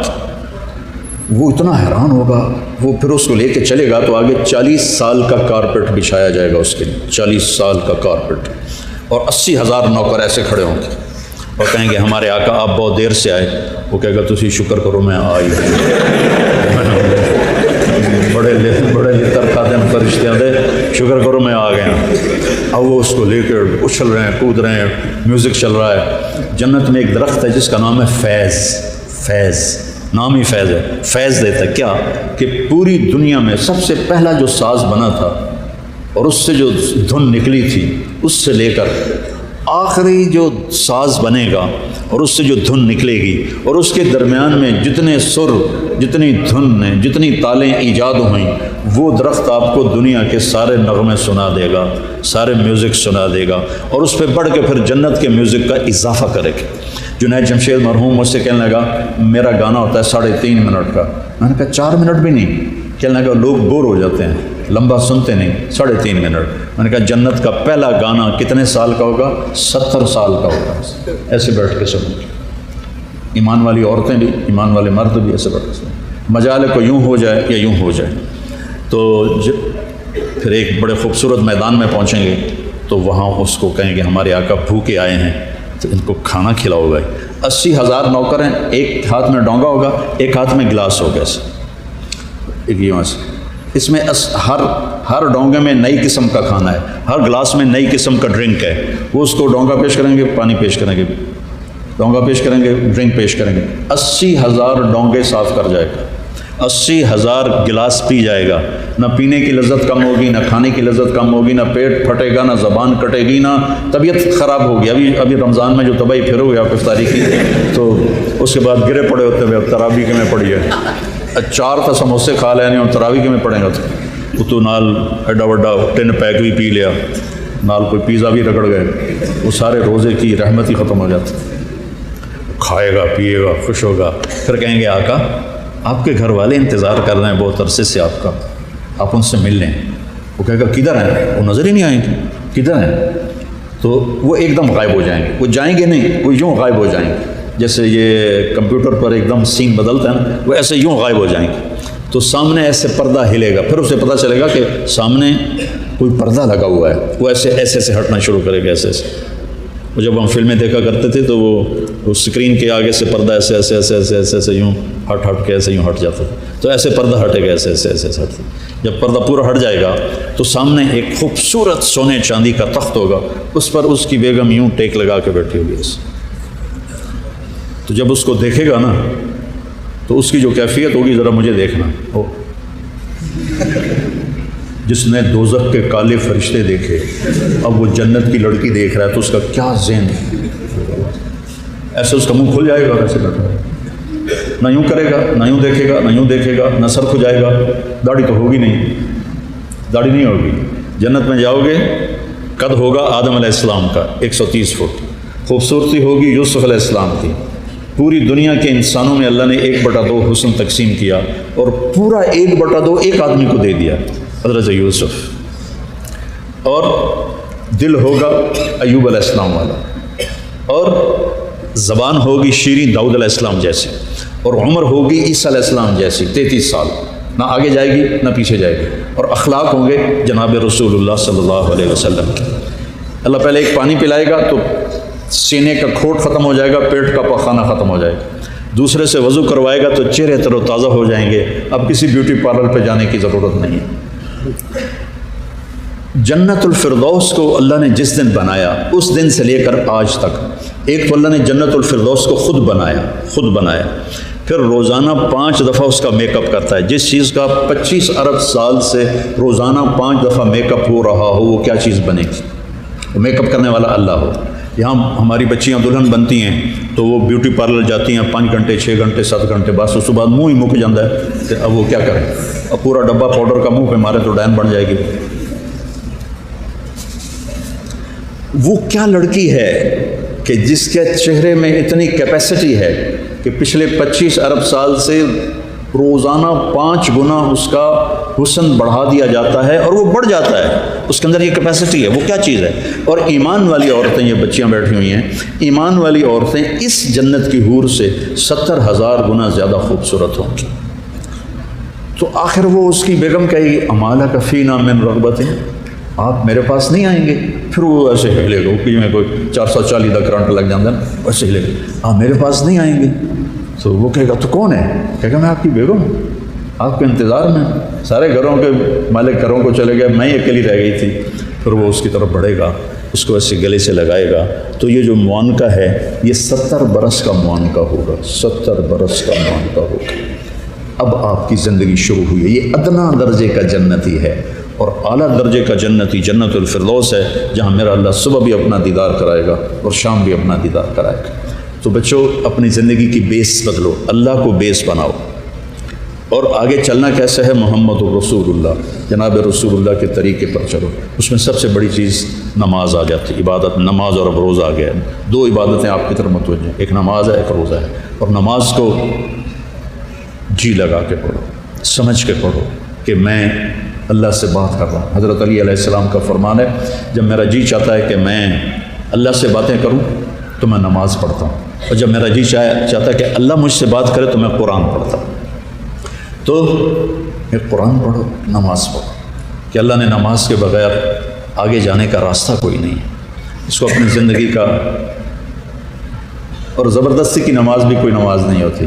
وہ اتنا حیران ہوگا. وہ پھر اس کو لے کے چلے گا تو آگے 40 سال کا کارپیٹ بچھایا جائے گا اس کے لیے. 40 سال کا کارپیٹ اور 80,000 نوکر ایسے کھڑے ہوں گے اور کہیں گے ہمارے آقا آپ بہت دیر سے آئے. وہ کہے گا تسی شکر کرو میں آئی. بڑے لطر کھاتے ہیں فرشتے دے, شکر کرو میں آ گیا. اب وہ اس کو لے کے اچھل رہے ہیں, کود رہے ہیں, میوزک چل رہا ہے. جنت میں ایک درخت ہے جس کا نام ہے فیض. نام ہی فیض ہے. فیض دیتا ہے کیا کہ پوری دنیا میں سب سے پہلا جو ساز بنا تھا اور اس سے جو دھن نکلی تھی اس سے لے کر آخری جو ساز بنے گا اور اس سے جو دھن نکلے گی اور اس کے درمیان میں جتنے سر, جتنی دھن ہیں, جتنی تالیں ایجاد ہوئیں, وہ درخت آپ کو دنیا کے سارے نغمے سنا دے گا, سارے میوزک سنا دے گا اور اس پہ بڑھ کے پھر جنت کے میوزک کا اضافہ کرے گا. جنید جمشید مرحوم مجھ سے کہنے لگا میرا گانا ہوتا ہے 3.5 منٹ کا. میں نے کہا 4 منٹ بھی نہیں. کہنے لگا لوگ بور ہو جاتے ہیں, لمبا سنتے نہیں, 3.5 منٹ. میں نے کہا جنت کا پہلا گانا کتنے سال کا ہوگا؟ 70 سال کا ہوگا. ایسے بیٹھ کے سنو. ایمان والی عورتیں بھی, ایمان والے مرد بھی ایسے بیٹھ کے سنو. مجال کو یوں ہو جائے یا یوں ہو جائے. تو پھر ایک بڑے خوبصورت میدان میں پہنچیں گے تو وہاں اس کو کہیں گے ہمارے آقا بھوکے آئے ہیں تو ان کو کھانا کھلاؤ گا. 80,000 نوکر ہیں, ایک ہاتھ میں ڈونگا ہوگا, ایک ہاتھ میں گلاس ہوگا ایسے, ایک یوں سے. اس میں ہر ڈونگے میں نئی قسم کا کھانا ہے، ہر گلاس میں نئی قسم کا ڈرنک ہے. وہ اس کو ڈونگا پیش کریں گے، پانی پیش کریں گے، ڈونگا پیش کریں گے، ڈرنک پیش کریں گے. 80,000 ڈونگے صاف کر جائے گا، 80,000 گلاس پی جائے گا. نہ پینے کی لذت کم ہوگی، نہ کھانے کی لذت کم ہوگی، نہ پیٹ پھٹے گا، نہ زبان کٹے گی، نہ طبیعت خراب ہوگی. ابھی رمضان میں جو تباہی پھر ہو گیا افطاری کی، تو اس کے بعد گرے پڑے ہوتے ہوئے اب تراویح کے میں پڑھی ہے. 4 تو سموسے کھا لینے اور تراویح کے میں پڑیں گا تو نال ایڈا وڈا ٹن پیک بھی پی لیا، نال کوئی پیزا بھی رگڑ گئے، وہ سارے روزے کی رحمت ہی ختم ہو جاتی. کھائے گا، پیے گا، خوش ہوگا. پھر کہیں گے آقا آپ کے گھر والے انتظار کر رہے ہیں بہت عرصے سے آپ کا، آپ ان سے مل لیں. وہ کہے گا کدھر ہیں؟ وہ نظر ہی نہیں آئیں گے، کدھر ہیں؟ تو وہ ایک دم غائب ہو جائیں گے. وہ جائیں گے نہیں، وہ یوں غائب ہو جائیں گے. جیسے یہ کمپیوٹر پر ایک دم سین بدلتا ہے نا، وہ ایسے یوں غائب ہو جائیں گے. تو سامنے ایسے پردہ ہلے گا، پھر اسے پتہ چلے گا کہ سامنے کوئی پردہ لگا ہوا ہے. وہ ایسے ہٹنا شروع کرے گا، ایسے. وہ جب ہم فلمیں دیکھا کرتے تھے تو وہ اسکرین کے آگے سے پردہ ایسے یوں ہٹ کے ایسے یوں ہٹ جاتا تھا. تو ایسے پردہ ہٹے گا، ایسے ہٹتا. جب پردہ پورا ہٹ جائے گا تو سامنے ایک خوبصورت سونے چاندی کا تخت ہوگا، اس پر اس کی بیگم یوں ٹیک لگا کے بیٹھی ہوگی ایسے. تو جب اس کو دیکھے گا نا تو اس کی جو کیفیت ہوگی ذرا مجھے دیکھنا ہو. جس نے دوزخ کے کالے فرشتے دیکھے اب وہ جنت کی لڑکی دیکھ رہا ہے تو اس کا کیا ذہن، ایسے اس کا منہ کھل جائے گا. ایسے بیٹھا نہ یوں کرے گا، نہ یوں دیکھے گا، نہ یوں دیکھے گا، نہ سر کھجائے گا. داڑھی تو ہوگی نہیں، داڑھی نہیں ہوگی. جنت میں جاؤ گے، قد ہوگا آدم علیہ السلام کا 130 فٹ، خوبصورتی ہوگی یوسف علیہ السلام کی. پوری دنیا کے انسانوں میں اللہ نے 1/2 حسن تقسیم کیا اور پورا 1/2 ایک آدمی کو دے دیا، حضرت یوسف. اور دل ہوگا ایوب علیہ السلام والا، اور زبان ہوگی شیریں داؤد علیہ السلام جیسی، اور عمر ہوگی عیسیٰ علیہ السلام جیسی 33 سال، نہ آگے جائے گی نہ پیچھے جائے گی. اور اخلاق ہوں گے جناب رسول اللہ صلی اللہ علیہ وسلم کے. اللہ پہلے ایک پانی پلائے گا تو سینے کا کھوٹ ختم ہو جائے گا، پیٹ کا پخانہ ختم ہو جائے گا. دوسرے سے وضو کروائے گا تو چہرے تر و تازہ ہو جائیں گے. اب کسی بیوٹی پارلر پہ جانے کی ضرورت نہیں ہے. جنت الفردوس کو اللہ نے جس دن بنایا اس دن سے لے کر آج تک، ایک تو اللہ نے جنت الفردوس کو خود بنایا، پھر روزانہ 5 دفعہ اس کا میک اپ کرتا ہے. جس چیز کا 25 ارب سال سے روزانہ 5 دفعہ میک اپ ہو رہا ہو وہ کیا چیز بنے گی؟ میک اپ کرنے والا اللہ ہو. یہاں ہماری بچیاں دلہن بنتی ہیں تو وہ بیوٹی پارلر جاتی ہیں 5 گھنٹے 6 گھنٹے 7 گھنٹے، بس اس کے بعد منہ ہی مک جاتا ہے. کہ اب وہ کیا کریں؟ اب پورا ڈبہ پاؤڈر کا منہ پہ مارے تو ڈین بن جائے گی. وہ کیا لڑکی ہے کہ جس کے چہرے میں اتنی کیپیسٹی ہے کہ پچھلے 25 ارب سال سے روزانہ 5 گنا اس کا حسن بڑھا دیا جاتا ہے اور وہ بڑھ جاتا ہے. اس کے اندر یہ کیپیسٹی ہے. وہ کیا چیز ہے؟ اور ایمان والی عورتیں، یہ بچیاں بیٹھی ہوئی ہیں، ایمان والی عورتیں اس جنت کی حور سے 70,000 گنا زیادہ خوبصورت ہوں گی. تو آخر وہ اس کی بیگم کہے گی امالہ کا فینا من رغبتیں، آپ میرے پاس نہیں آئیں گے؟ پھر وہ ایسے ہلے گا، اوپی میں کوئی 440 کا کرنٹ لگ جاتا ہے، ویسے ہلے گا، آپ میرے پاس نہیں آئیں گے. تو وہ کہے گا تو کون ہے؟ کہے گا میں آپ کی بیگم ہوں، آپ کے انتظار میں. سارے گھروں کے مالک گھروں کو چلے گئے، میں ہی اکیلی رہ گئی تھی. پھر وہ اس کی طرف بڑھے گا، اس کو ایسے گلے سے لگائے گا. تو یہ جو معانقہ ہے یہ 70 برس کا معانقہ ہوگا، 70 برس کا معانقہ ہوگا. اب آپ کی زندگی شروع ہوئی ہے. یہ ادنا درجے کا جنتی ہے اور اعلیٰ درجے کا جنتی جنت الفردوس ہے، جہاں میرا اللہ صبح بھی اپنا دیدار کرائے گا اور شام بھی اپنا دیدار کرائے گا. تو بچوں اپنی زندگی کی بیس بدلو، اللہ کو بیس بناؤ. اور آگے چلنا کیسے ہے؟ محمد رسول اللہ، جناب رسول اللہ کے طریقے پر چلو. اس میں سب سے بڑی چیز نماز آ جاتی، عبادت. نماز اور اب روزہ آ گیا. 2 عبادتیں آپ کی طرف متوجہ ہیں، ایک نماز ہے ایک روزہ ہے. اور نماز کو جی لگا کے پڑھو، سمجھ کے پڑھو کہ میں اللہ سے بات کر رہا ہوں. حضرت علی علیہ السلام کا فرمان ہے جب میرا جی چاہتا ہے کہ میں اللہ سے باتیں کروں تو میں نماز پڑھتا ہوں، اور جب میرا جی چاہتا ہے کہ اللہ مجھ سے بات کرے تو میں قرآن پڑھتا ہوں. تو ایک قرآن پڑھو، نماز پڑھو، کہ اللہ نے نماز کے بغیر آگے جانے کا راستہ کوئی نہیں ہے. اس کو اپنی زندگی کا، اور زبردستی کی نماز بھی کوئی نماز نہیں ہوتی.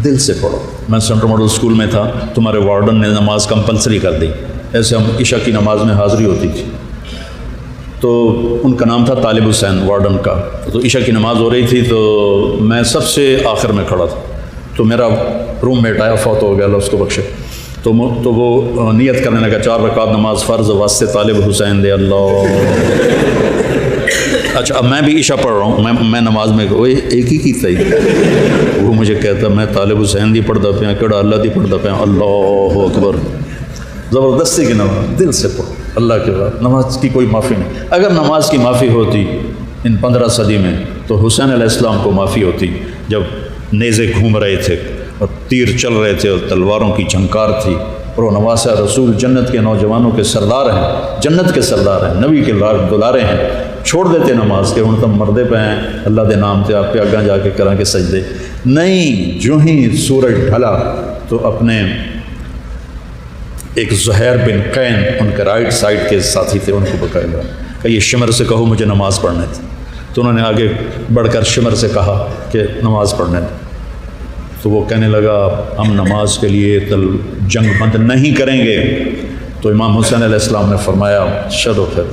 دل سے پڑھو. میں سینٹرل ماڈل اسکول میں تھا, تمہارے وارڈن نے نماز کمپلسری کر دی. ایسے ہم عشاء کی نماز میں حاضری ہوتی تھی, تو ان کا نام تھا طالب حسین وارڈن کا. تو عشاء کی نماز ہو رہی تھی تو میں سب سے آخر میں کھڑا تھا. تو میرا روم میٹ آیا, فوت ہو گیا, اللہ اس کو بخشے. تو وہ نیت کرنے لگا 4 رکعت نماز فرض واسطے طالب حسین دے اللہ. اچھا اب میں بھی عشاء پڑھ رہا ہوں, میں نماز میں وہ ایک ہی کیتا ہی. وہ مجھے کہتا میں طالب حسین دی پڑھتا پیا, کہڑا اللہ دی پڑھتا پیا, اللہ اکبر. زبردستی کی نماز دل سے پڑھو اللہ کے بعد. نماز کی کوئی معافی نہیں. اگر نماز کی معافی ہوتی ان 15 صدی میں تو حسین علیہ السلام کو معافی ہوتی, جب نیزے گھوم رہے تھے اور تیر چل رہے تھے اور تلواروں کی جھنکار تھی, اور وہ نواسہ رسول جنت کے نوجوانوں کے سردار ہیں, جنت کے سردار ہیں, نبی کے دلارے ہیں. چھوڑ دیتے نماز کے, ہوں تم مردے پہ ہیں, اللہ دے نام تے آپ پہ اگاں جا کے کریں کے سجدے نہیں. جو ہی سورج ڈھلا تو اپنے ایک زہیر بن قین ان کے رائٹ سائڈ کے ساتھی تھے, ان کو بقایا کہ یہ شمر سے کہو مجھے نماز پڑھنے تھی. تو انہوں نے آگے بڑھ کر شمر سے کہا کہ نماز پڑھنے تھی. تو وہ کہنے لگا ہم نماز کے لیے جنگ بند نہیں کریں گے. تو امام حسین علیہ السلام نے فرمایا شدو پھر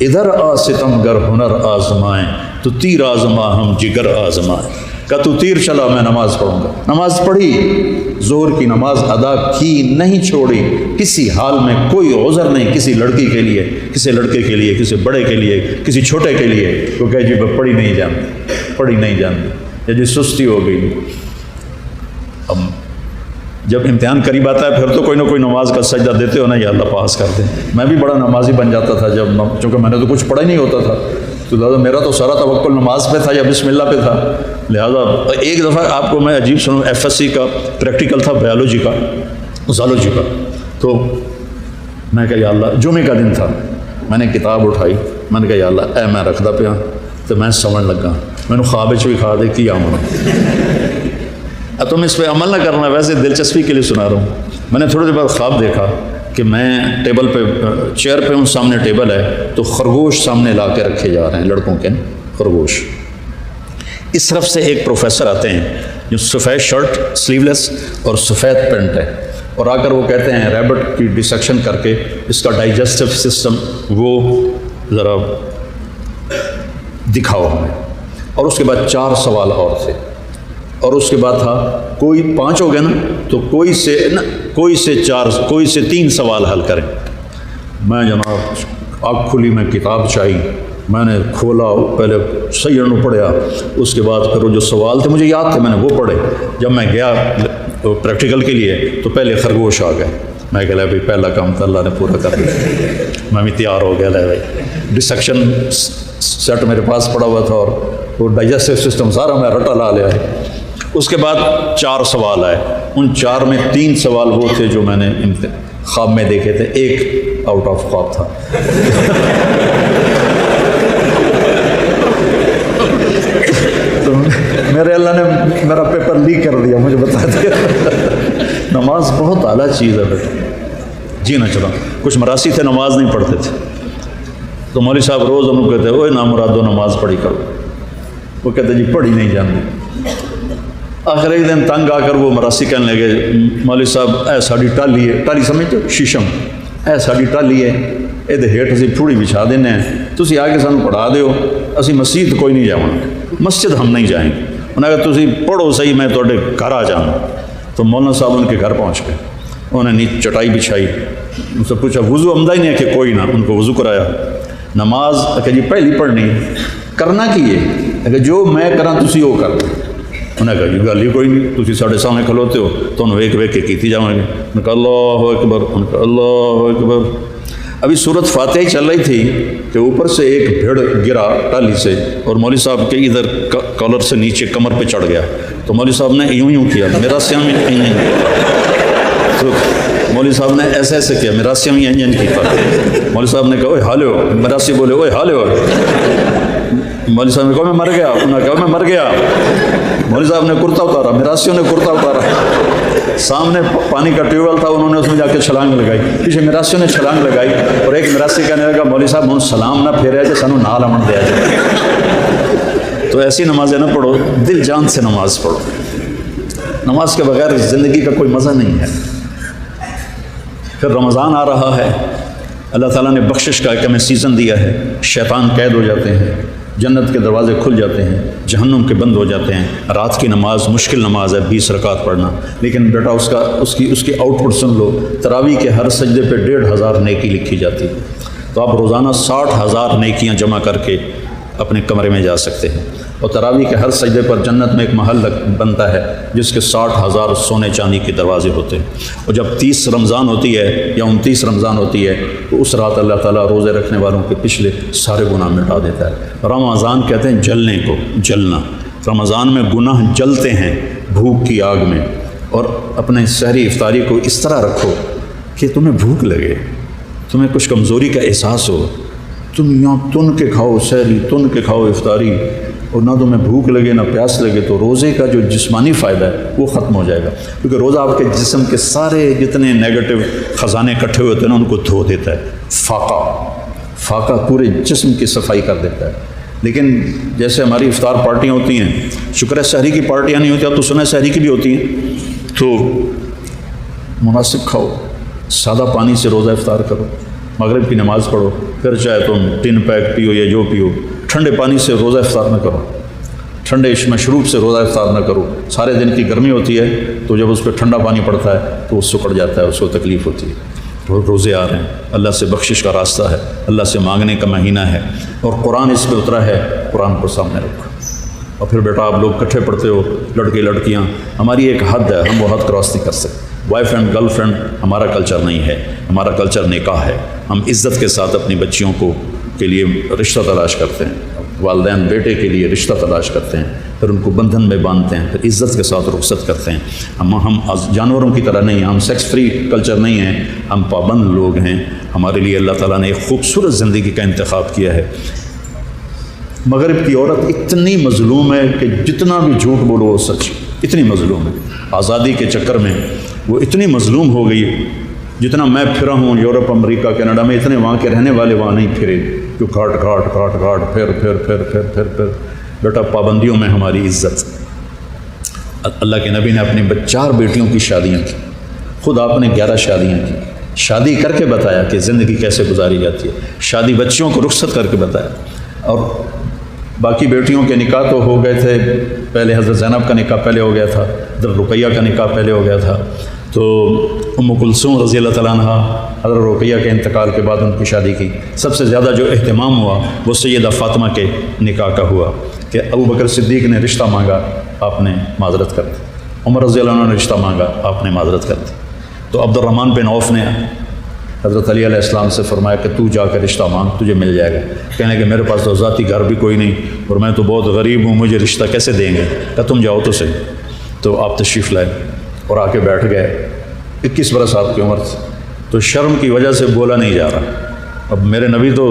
ادھر آ ستم گر ہنر آزمائیں تو تیر آزما ہم جگر آزمائیں. کہ تو تیر چلا میں نماز پڑھوں گا. نماز پڑھی, ظہر کی نماز ادا کی, نہیں چھوڑی کسی حال میں, کوئی عذر نہیں کسی لڑکی کے لیے, کسی لڑکے کے لیے, کسی بڑے کے لیے, کسی چھوٹے کے لیے. تو کہ جی پڑھی نہیں جانتی, پڑھی نہیں جانتی, یا جی سستی ہو گئی. اب جب امتحان قریب آتا ہے پھر تو کوئی نہ کوئی نماز کا سجدہ دیتے ہو نا, یا اللہ پاس کر دیں. میں بھی بڑا نمازی بن جاتا تھا جب, چونکہ میں نے تو کچھ پڑھا ہی نہیں ہوتا تھا, تو لہٰذا میرا تو سارا توکل نماز پہ تھا یا بسم اللہ پہ تھا. لہٰذا ایک دفعہ آپ کو میں عجیب سنوں, FSC کا پریکٹیکل تھا بایولوجی کا, زالوجی کا. تو میں کہا یا اللہ, جمعے کا دن تھا, میں نے کتاب اٹھائی, میں نے کہا یا اللہ اے میں رکھدا پیا. تو میں سمجھ لگا, میں نے خواب بھی کھا دے کی آمنا. اب تم اس پہ عمل نہ کرنا, ویسے دلچسپی کے لیے سنا رہا ہوں. میں نے تھوڑی دیر بعد خواب دیکھا کہ میں ٹیبل پہ, چیئر پہ ہوں, سامنے ٹیبل ہے, تو خرگوش سامنے لا کے رکھے جا رہے ہیں, لڑکوں کے خرگوش. اس طرف سے ایک پروفیسر آتے ہیں جو سفید شرٹ سلیو لیس اور سفید پینٹ ہے, اور آ کر وہ کہتے ہیں ریبٹ کی ڈسیکشن کر کے اس کا ڈائجسٹو سسٹم وہ ذرا دکھاؤ ہمیں. اور اس کے بعد 4 سوال اور تھے, اور اس کے بعد تھا کوئی 5 ہو گئے نا, تو کوئی سے 3 سوال حل کریں. میں جناب آنکھ کھلی, میں کتاب چاہی, میں نے کھولا, پہلے سیڑھوں پڑھیا, اس کے بعد پھر وہ جو سوال تھے مجھے یاد تھے میں نے وہ پڑھے. جب میں گیا پریکٹیکل کے لیے تو پہلے خرگوش آ گئے. میں کہہ لیا بھائی پہلا کام تو اللہ نے پورا کر دیا, میں بھی تیار ہو گیا. لے بھائی ڈسیکشن سیٹ میرے پاس پڑا ہوا تھا, اور وہ ڈائجسٹو سسٹم سارا میں رٹا لا لیا ہے. اس کے بعد 4 سوال آئے, ان 4 میں 3 سوال وہ تھے جو میں نے خواب میں دیکھے تھے, 1 آؤٹ آف خواب تھا. تو میرے اللہ نے میرا پیپر لیک کر دیا, مجھے بتا دیا. نماز بہت اعلیٰ چیز ہے بیٹا. جی نہ چلا, کچھ مراسی تھے نماز نہیں پڑھتے تھے, تو مولوی صاحب روز ہم کہتے اوے نامرادو نماز پڑھی کرو. وہ کہتے جی پڑھی نہیں جانتی. آخر ایک دن تنگ آ کر وہ مراسی کہنے لگے مولوی صاحب اے ساڑی ٹالی ہے, ٹالی سمجھتے ہو شیشم, اے ساڑی ٹالی ہے, یہ ہیٹ اسی پھوڑی بچھا دینے ہیں, تسی آ کے سانو پڑھا دیو, اسی مسجد کوئی نہیں جاؤں, مسجد ہم نہیں جائیں گے. انہوں نے کہا تسی پڑھو صحیح, میں تھوڑے گھر آ جانا. تو مولانا صاحب ان کے گھر پہنچ گئے, انہوں نے نیچے چٹائی بچھائی, ان سے پوچھا وضو عمدہ ہی نہیں ہے کہ کوئی نہ, ان کو وضو کرایا. نماز کہ جی پہلی پڑھنی, کرنا کی ہے کہ جو میں کراں تسی وہ کر. انہیں کہا جی گل ہی کوئی نہیں, تسی ساڑھے سامنے کھلوتے ہو تو انہوں ویک کے کیتی جاؤں گے. انہوں نے کہا اللہ اکبر, انہوں نے کہا اللہ اکبر. ابھی سورت فاتحہ ہی چل رہی تھی کہ اوپر سے ایک بھیڑ گرا ٹالی سے, اور مولوی صاحب کے ادھر کالر سے نیچے کمر پہ چڑھ گیا. تو مولوی صاحب نے یوں کیا, میرا سیام تو مولوی صاحب نے ایسے ایسے کیا, میرا سیام کیا. مولوی صاحب نے کہا اوے حالے ہو, مراسی بولے اوے حالے ہو. مولوی صاحب نے کہا میں مر گیا, انہوں نے کہا میں مر گیا. مولوی صاحب نے کرتا اتارا, مراسیوں نے کرتا اتارا. سامنے پانی کا ٹیوب ویل تھا, انہوں نے اس میں جا کے چھلانگ لگائی, پیچھے مراسیوں نے چھلانگ لگائی, اور ایک مراسی کہنے لگا مولوی صاحب ہوں سلام نہ پھیرے جائے سانو نال امن دیا جائے. تو ایسی نمازیں نہ پڑھو, دل جان سے نماز پڑھو. نماز کے بغیر زندگی کا کوئی مزہ نہیں ہے۔ پھر رمضان آ رہا ہے، اللہ تعالیٰ نے بخشش کا ایک ہمیں سیزن دیا ہے، شیطان قید ہو جاتے ہیں، جنت کے دروازے کھل جاتے ہیں، جہنم کے بند ہو جاتے ہیں۔ رات کی نماز مشکل نماز ہے 20 رکعت پڑھنا، لیکن بیٹا اس کی آؤٹ پٹ سن لو، تراویح کے ہر سجدے پہ 1500 نیکی لکھی جاتی ہے۔ تو آپ روزانہ 60,000 نیکیاں جمع کر کے اپنے کمرے میں جا سکتے ہیں، اور تراویح کے ہر سجدے پر جنت میں ایک محل بنتا ہے جس کے 60,000 سونے چاندی کے دروازے ہوتے ہیں۔ اور جب 30 رمضان ہوتی ہے یا 29 رمضان ہوتی ہے تو اس رات اللہ تعالیٰ روزے رکھنے والوں کے پچھلے سارے گناہ مٹا دیتا ہے۔ رمضان کہتے ہیں جلنے کو، جلنا۔ رمضان میں گناہ جلتے ہیں بھوک کی آگ میں، اور اپنے سحری افطاری کو اس طرح رکھو کہ تمہیں بھوک لگے، تمہیں کچھ کمزوری کا احساس ہو، تم یہاں تن کے کھاؤ سحری، تن کے کھاؤ افطاری، اور نہ تمہیں بھوک لگے نہ پیاس لگے، تو روزے کا جو جسمانی فائدہ ہے وہ ختم ہو جائے گا، کیونکہ روزہ آپ کے جسم کے سارے جتنے نیگیٹو خزانے اکٹھے ہوتے ہیں نا ان کو دھو دیتا ہے۔ فاقہ پورے جسم کی صفائی کر دیتا ہے۔ لیکن جیسے ہماری افطار پارٹیاں ہوتی ہیں، شکر ہے سحری کی پارٹیاں نہیں ہوتی، اب تو سنا ہے سحری کی بھی ہوتی ہیں، تو مناسب کھاؤ، سادہ پانی سے روزہ افطار کرو، مغرب کی نماز پڑھو، پھر چاہے تم 3 پیک پیو یا جو پیو، ٹھنڈے پانی سے روزہ افطار نہ کرو، ٹھنڈے مشروب سے روزہ افطار نہ کرو۔ سارے دن کی گرمی ہوتی ہے تو جب اس پہ ٹھنڈا پانی پڑتا ہے تو وہ سکڑ جاتا ہے، اس کو تکلیف ہوتی ہے۔ روزے آ رہے ہیں، اللہ سے بخشش کا راستہ ہے، اللہ سے مانگنے کا مہینہ ہے، اور قرآن اس پہ اترا ہے، قرآن کو سامنے رکھو۔ اور پھر بیٹا آپ لوگ اکٹھے پڑھتے ہو، لڑکے لڑکیاں، ہماری ایک حد ہے، ہم وہ حد کراس نہیں کر سکتے۔ بوائے فرینڈ گرل فرینڈ ہمارا کلچر نہیں ہے، ہمارا کلچر نکاح ہے۔ ہم عزت کے ساتھ اپنی بچیوں کے لیے رشتہ تلاش کرتے ہیں، والدین بیٹے کے لیے رشتہ تلاش کرتے ہیں، پھر ان کو بندھن میں باندھتے ہیں، پھر عزت کے ساتھ رخصت کرتے ہیں۔ ہم جانوروں کی طرح نہیں ہیں، ہم سیکس فری کلچر نہیں ہیں، ہم پابند لوگ ہیں۔ ہمارے لیے اللہ تعالیٰ نے ایک خوبصورت زندگی کا انتخاب کیا ہے۔ مغرب کی عورت اتنی مظلوم ہے کہ جتنا بھی جھوٹ بولو وہ سچ، اتنی مظلوم ہے۔ آزادی کے چکر میں وہ اتنی مظلوم ہو گئی، جتنا میں پھرا ہوں یورپ، امریکہ، کینیڈا میں، اتنے وہاں کے رہنے والے وہاں نہیں پھرے، جو گھاٹ پھر بیٹا پابندیوں میں ہماری عزت۔ اللہ کے نبی نے اپنی 4 بیٹیوں کی شادیاں کی، خود آپ نے 11 شادیاں کی، شادی کر کے بتایا کہ زندگی کیسے گزاری جاتی ہے، شادی بچیوں کو رخصت کر کے بتایا۔ اور باقی بیٹیوں کے نکاح تو ہو گئے تھے، پہلے حضرت زینب کا نکاح پہلے ہو گیا تھا، حضرت رقیہ کا نکاح پہلے ہو گیا تھا، تو ام کلثوم رضی اللہ تعالیٰ عنہ حضرت رقیہ کے انتقال کے بعد ان کی شادی کی۔ سب سے زیادہ جو اہتمام ہوا وہ سیدہ فاطمہ کے نکاح کا ہوا کہ ابو بکر صدیق نے رشتہ مانگا، آپ نے معذرت کر دی، عمر رضی اللہ عنہ نے رشتہ مانگا، آپ نے معذرت کر دی۔ تو عبد الرحمن بن عوف نے حضرت علی علیہ السلام سے فرمایا کہ تو جا کر رشتہ مانگ، تجھے مل جائے گا۔ کہنے کہ میرے پاس تو ذاتی گھر بھی کوئی نہیں اور میں تو بہت غریب ہوں، مجھے رشتہ کیسے دیں گے؟ کہ تم جاؤ تو صحیح۔ تو آپ تشریف لائے اور آ کے بیٹھ گئے۔ 21 برس آپ کی عمر تھی، تو شرم کی وجہ سے بولا نہیں جا رہا۔ اب میرے نبی تو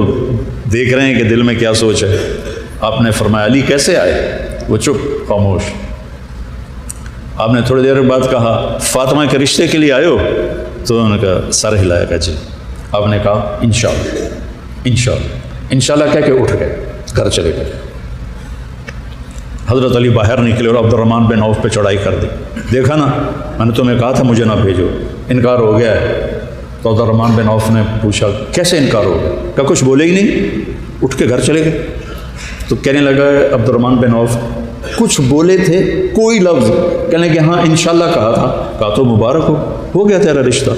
دیکھ رہے ہیں کہ دل میں کیا سوچ ہے۔ آپ نے فرمایا علی کیسے آئے؟ وہ چپ، خاموش۔ آپ نے تھوڑی دیر بعد کہا فاطمہ کے رشتے کے لیے آئے ہو؟ تو انہوں نے کہا سر ہلایا کہ جی۔ آپ نے کہا انشاءاللہ انشاءاللہ انشاءاللہ کہہ کے اٹھ گئے، گھر چلے گئے۔ حضرت علی باہر نکلے اور عبد الرحمن بن عوف پہ چڑھائی کر دی۔ دیکھا نا، میں نے تمہیں کہا تھا مجھے نہ بھیجو، انکار ہو گیا ہے۔ تو عبد الرحمن بن عوف نے پوچھا کیسے انکار ہو گیا؟ کہا کچھ بولے ہی نہیں، اٹھ کے گھر چلے گئے۔ تو کہنے لگا عبد الرحمن بن عوف کچھ بولے تھے کوئی لفظ؟ کہنے کہ ہاں انشاءاللہ کہا تھا۔ کہا تو مبارک ہو گیا تیرا رشتہ۔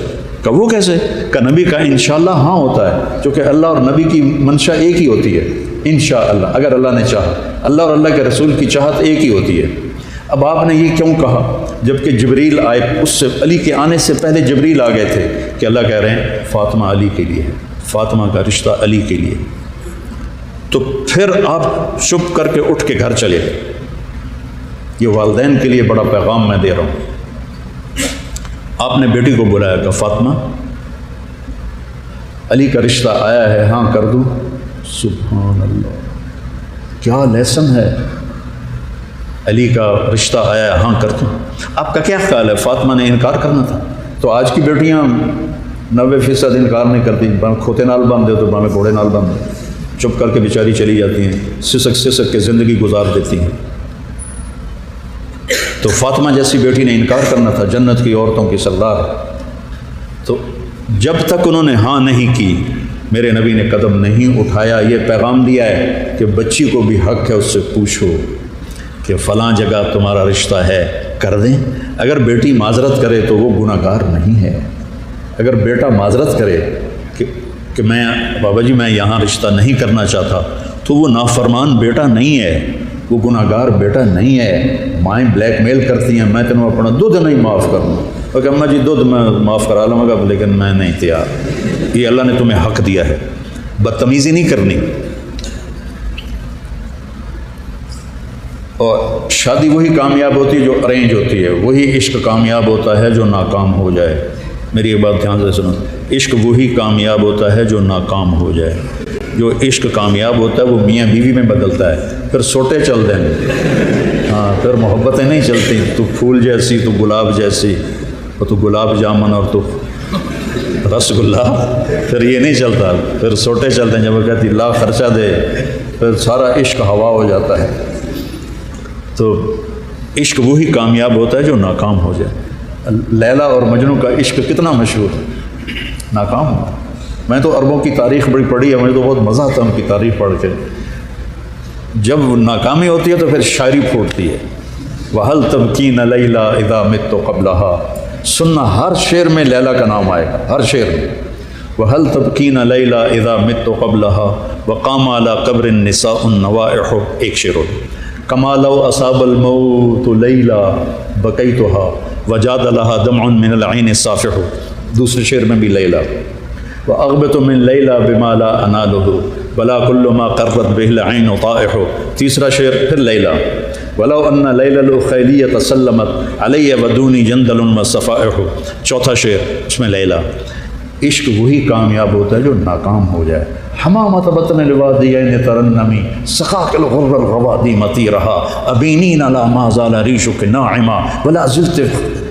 کہا وہ کیسے؟ کہ نبی کا انشاءاللہ ہاں ہوتا ہے، چونکہ اللہ اور نبی کی منشا ایک ہی ہوتی ہے، انشاءاللہ، اگر اللہ نے چاہا۔ اللہ اور اللہ کے رسول کی چاہت ایک ہی ہوتی ہے۔ اب آپ نے یہ کیوں کہا جبکہ جبریل آئے؟ اس سے علی کے آنے سے پہلے جبریل آ گئے تھے کہ اللہ کہہ رہے ہیں فاطمہ علی کے لیے ہے، فاطمہ کا رشتہ علی کے لیے۔ تو پھر آپ چپ کر کے اٹھ کے گھر چلے گئے۔ یہ والدین کے لیے بڑا پیغام میں دے رہا ہوں۔ آپ نے بیٹی کو بلایا کہ فاطمہ علی کا رشتہ آیا ہے، ہاں کر دوں؟ سبحان اللہ، کیا لیسن ہے! علی کا رشتہ آیا ہے، ہاں کر دوں۔ آپ کا کیا خیال ہے فاطمہ نے انکار کرنا تھا؟ تو آج کی بیٹیاں 90% انکار نہیں کرتی، کھوتے نال باندھ دے تو باندھے گھوڑے نال باندھ دے، چپ کر کے بیچاری چلی جاتی ہیں، سسک سسک کے زندگی گزار دیتی ہیں۔ تو فاطمہ جیسی بیٹی نے انکار کرنا تھا، جنت کی عورتوں کی سردار، تو جب تک انہوں نے ہاں نہیں کی میرے نبی نے قدم نہیں اٹھایا۔ یہ پیغام دیا ہے کہ بچی کو بھی حق ہے اس سے پوچھو کہ فلاں جگہ تمہارا رشتہ ہے، کر دیں۔ اگر بیٹی معذرت کرے تو وہ گناہ گار نہیں ہے، اگر بیٹا معذرت کرے کہ میں بابا جی میں یہاں رشتہ نہیں کرنا چاہتا، تو وہ نافرمان بیٹا نہیں ہے، وہ گناہ گار بیٹا نہیں ہے۔ مائیں بلیک میل کرتی ہیں، میں تینوں اپنا دودھ نہیں معاف کروں، کہ اماں جی دودھ میں معاف کرا لوں گا لیکن میں نہیں تیار۔ یہ اللہ نے تمہیں حق دیا ہے، بدتمیزی نہیں کرنی۔ اور شادی وہی کامیاب ہوتی ہے جو ارینج ہوتی ہے، وہی عشق کامیاب ہوتا ہے جو ناکام ہو جائے۔ میری ایک بات دھیان سے سنو، عشق وہی کامیاب ہوتا ہے جو ناکام ہو جائے۔ جو عشق کامیاب ہوتا ہے وہ میاں بیوی میں بدلتا ہے، پھر سوٹے چل دیں، ہاں پھر محبتیں نہیں چلتی، تو پھول جیسی تو گلاب جیسی، اور تو گلاب جامن اور تو رس گلہ، پھر یہ نہیں چلتا، پھر سوٹے چلتے ہیں۔ جب وہ کہتی لا خرچہ دے، پھر سارا عشق ہوا ہو جاتا ہے۔ تو عشق وہی کامیاب ہوتا ہے جو ناکام ہو جائے۔ لیلا اور مجنوں کا عشق کتنا مشہور ہے، ناکام ہوا۔ میں تو عربوں کی تاریخ بڑی پڑھی ہے، مجھے تو بہت مزہ آتا ہے ان کی تاریخ پڑھ کے۔ جب ناکامی ہوتی ہے تو پھر شاعری پھوٹتی ہے، وَهَلْ تَبْكِينَ لَيْلَا إِذَا مِتُّ قَبْلَهَا۔ سننا ہر شعر میں لیلا کا نام آئے گا، ہر شعر میں۔ وَهَلْ تَبْكِينَ لَيْلَا إِذَا مِتُّ قَبْلَهَا وَقَامَ عَلَى قَبْرِ النِّسَاءُ النَّوَائِحُ، ایک شعر ہو۔ كَمَا لَوْ أَصَابَ الْمَوْتُ لَيْلَا بَكَيْتُهَا وَجَادَ لَهَا دَمْعٌ مِّنَ الْعَيْنِ الصَّافِحُ، دوسرے شعر میں بھی لیلا۔ وَأَغْبَتُ مِن لَيْلَا بِمَا لَا أَنَالُهُ وَلَا كُلُّ مَا قَرَّتْ بِهِ الْعَيْنُ طَائِحُ، تیسرا شعر پھر لیلا۔ وَلَوْ أَنَّ لَيْلَ الْأُخَيْلِيَّةَ سَلَّمَتْ عَلَيَّ وَدُونِي جَنْدَلٌ وَصَفَائِحُ، چوتھا شعر اس میں لیلا۔ عشق وہی کامیاب ہوتا ہے جو ناکام ہو جائے۔ حمامۃ بطن الوادیین ترنمی سخاک الغر الغوادی مطیرها ابینین لا ما زال ریشک ناعما ولا زلت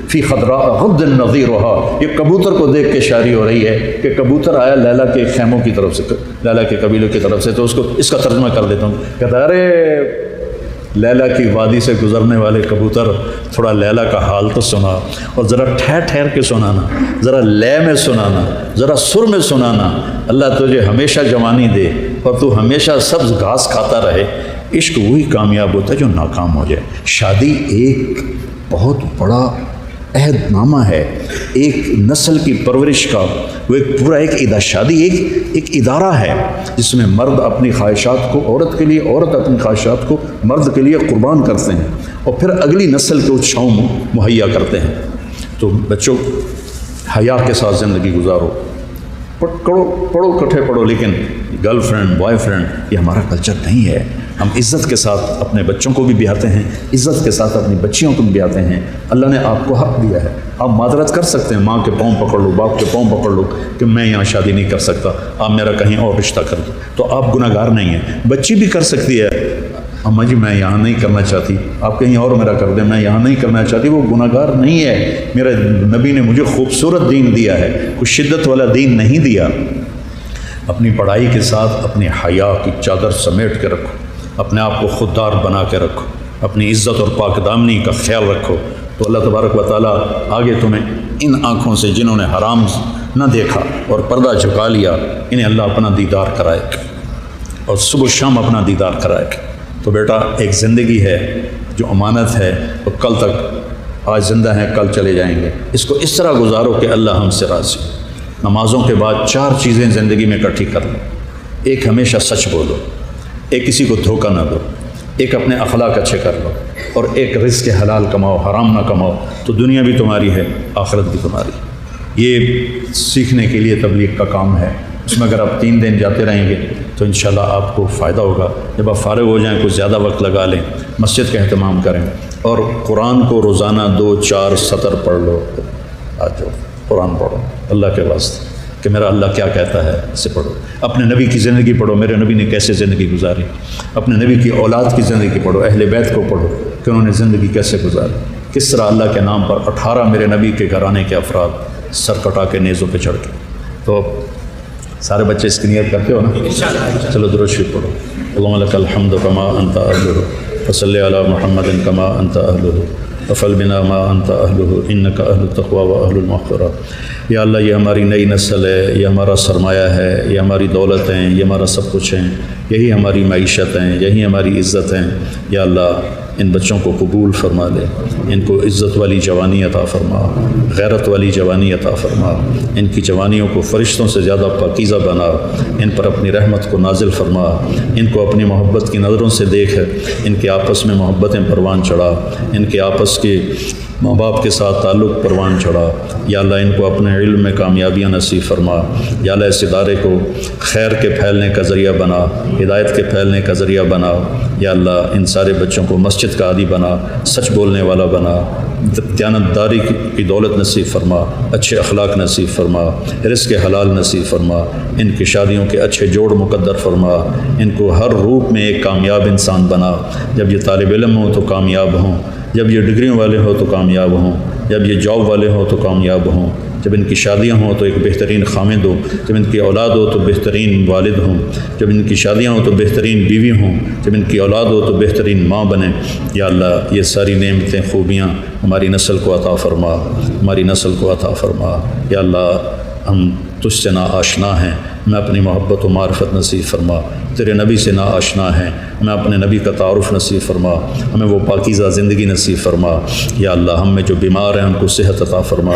فی خضراء غد نظیرها۔ یہ کبوتر کو دیکھ کے شاعری ہو رہی ہے کہ کبوتر آیا لیلا کے خیموں کی طرف سے، لیلا کے قبیلوں کی طرف سے، تو اس کو اس کا ترجمہ کر دیتا ہوں، کہتا ہے ارے لیلا کی وادی سے گزرنے والے کبوتر، تھوڑا لیلا کا حال تو سنا، اور ذرا ٹھہر کے سنانا، ذرا لے میں سنانا، ذرا سر میں سنانا۔ اللہ تجھے ہمیشہ جوانی دے اور تو ہمیشہ سبز گھاس کھاتا رہے۔ عشق وہی کامیاب ہوتا ہے جو ناکام ہو جائے۔ شادی ایک بہت بڑا عہد نامہ ہے، ایک نسل کی پرورش کا، وہ ایک پورا شادی ایک ادارہ ہے جس میں مرد اپنی خواہشات کو عورت کے لیے، عورت اپنی خواہشات کو مرد کے لیے قربان کرتے ہیں، اور پھر اگلی نسل کو چھاؤں مہیا کرتے ہیں۔ تو بچوں حیا کے ساتھ زندگی گزارو، پڑھو کٹھے پڑھو، لیکن گرل فرینڈ بوائے فرینڈ یہ ہمارا کلچر نہیں ہے۔ ہم عزت کے ساتھ اپنے بچوں کو بھی بیاہتے ہیں، عزت کے ساتھ اپنی بچیوں کو بھی بیاہتے ہیں۔ اللہ نے آپ کو حق دیا ہے، آپ معذرت کر سکتے ہیں، ماں کے پاؤں پکڑ لو، باپ کے پاؤں پکڑ لو کہ میں یہاں شادی نہیں کر سکتا، آپ میرا کہیں اور رشتہ کر دو، تو آپ گناہ گار نہیں ہیں۔ بچی بھی کر سکتی ہے، اماں جی میں یہاں نہیں کرنا چاہتی، آپ کہیں اور میرا کر دیں، میں یہاں نہیں کرنا چاہتی، وہ گناہ گار نہیں ہے۔ میرے نبی نے مجھے خوبصورت دین دیا ہے، کوئی شدت والا دین نہیں دیا۔ اپنی پڑھائی کے ساتھ اپنی حیا کی چادر سمیٹ کے رکھو، اپنے آپ کو خوددار بنا کے رکھو، اپنی عزت اور پاک دامنی کا خیال رکھو، تو اللہ تبارک و تعالیٰ آگے تمہیں ان آنکھوں سے جنہوں نے حرام نہ دیکھا اور پردہ جھکا لیا، انہیں اللہ اپنا دیدار کرائے اور صبح شام اپنا دیدار کرائے۔ تو بیٹا ایک زندگی ہے جو امانت ہے، اور کل تک آج زندہ ہیں کل چلے جائیں گے، اس کو اس طرح گزارو کہ اللہ ہم سے راضی۔ نمازوں کے بعد 4 چیزیں زندگی میں اکٹھی کر لو۔ ایک ہمیشہ سچ بولو، ایک کسی کو دھوکہ نہ دو، ایک اپنے اخلاق اچھے کر لو، اور ایک رزق حلال کماؤ، حرام نہ کماؤ، تو دنیا بھی تمہاری ہے، آخرت بھی تمہاری۔ یہ سیکھنے کے لیے تبلیغ کا کام ہے، اس میں اگر آپ 3 دن جاتے رہیں گے تو انشاءاللہ آپ کو فائدہ ہوگا۔ جب آپ فارغ ہو جائیں کچھ زیادہ وقت لگا لیں، مسجد کا اہتمام کریں، اور قرآن کو روزانہ 2-4 سطر پڑھ لو۔ آ جاؤ قرآن پڑھو اللہ کے واسطے، کہ میرا اللہ کیا کہتا ہے، اسے پڑھو۔ اپنے نبی کی زندگی پڑھو، میرے نبی نے کیسے زندگی گزاری۔ اپنے نبی کی اولاد کی زندگی پڑھو، اہل بیت کو پڑھو کہ انہوں نے زندگی کیسے گزاری، کس طرح اللہ کے نام پر 18 میرے نبی کے گھرانے کے افراد سر کٹا کے نیزوں پہ چڑھ کے۔ تو سارے بچے اس کی نیت کرتے ہو نا؟ چلو درود شریف پڑھو۔ اللہم لک الحمد کما انت اہلہ وصلی علی محمد کما انت اہلہ وفل بنا ما انت اہلہ انک اہل التقوی و اہل المغفرہ۔ یا اللہ یہ ہماری نئی نسل ہے، یہ ہمارا سرمایہ ہے، یہ ہماری دولت ہیں، یہ ہمارا سب کچھ ہیں، یہی ہماری معیشت ہیں، یہی ہماری عزت ہیں۔ یا اللہ ان بچوں کو قبول فرما لے، ان کو عزت والی جوانی عطا فرما، غیرت والی جوانی عطا فرما، ان کی جوانیوں کو فرشتوں سے زیادہ پاکیزہ بنا، ان پر اپنی رحمت کو نازل فرما، ان کو اپنی محبت کی نظروں سے دیکھ، ان کے آپس میں محبتیں پروان چڑھا، ان کے آپس کے ماں باپ کے ساتھ تعلق پروان چڑھا۔ یا اللہ ان کو اپنے علم میں کامیابیاں نصیب فرما۔ یا اللہ اس ادارے کو خیر کے پھیلنے کا ذریعہ بنا، ہدایت کے پھیلنے کا ذریعہ بنا۔ یا اللہ ان سارے بچوں کو مسجد کا عادی بنا، سچ بولنے والا بنا، دیانتداری کی دولت نصیب فرما، اچھے اخلاق نصیب فرما، رزق حلال نصیب فرما، ان کی شادیوں کے اچھے جوڑ مقدر فرما، ان کو ہر روپ میں ایک کامیاب انسان بنا۔ جب یہ طالب علم ہوں تو کامیاب ہوں، جب یہ ڈگریوں والے ہوں تو کامیاب ہوں، جب یہ جاب والے ہوں تو کامیاب ہوں، جب ان کی شادیاں ہوں تو ایک بہترین خامد ہو، جب ان کی اولاد ہو تو بہترین والد ہوں، جب ان کی شادیاں ہوں تو بہترین بیوی ہوں، جب ان کی اولاد ہو تو بہترین ماں بنے۔ یا اللہ یہ ساری نعمتیں خوبیاں ہماری نسل کو عطا فرما، ہماری نسل کو عطا فرما۔ یا اللہ ہم تجھ سے نا آشنا ہیں، ہمیں اپنی محبت و معرفت نصیب فرما۔ تیرے نبی سے نا آشنا ہیں، ہمیں اپنے نبی کا تعارف نصیب فرما، ہمیں وہ پاکیزہ زندگی نصیب فرما۔ یا اللہ ہم میں جو بیمار ہیں ان کو صحت عطا فرما،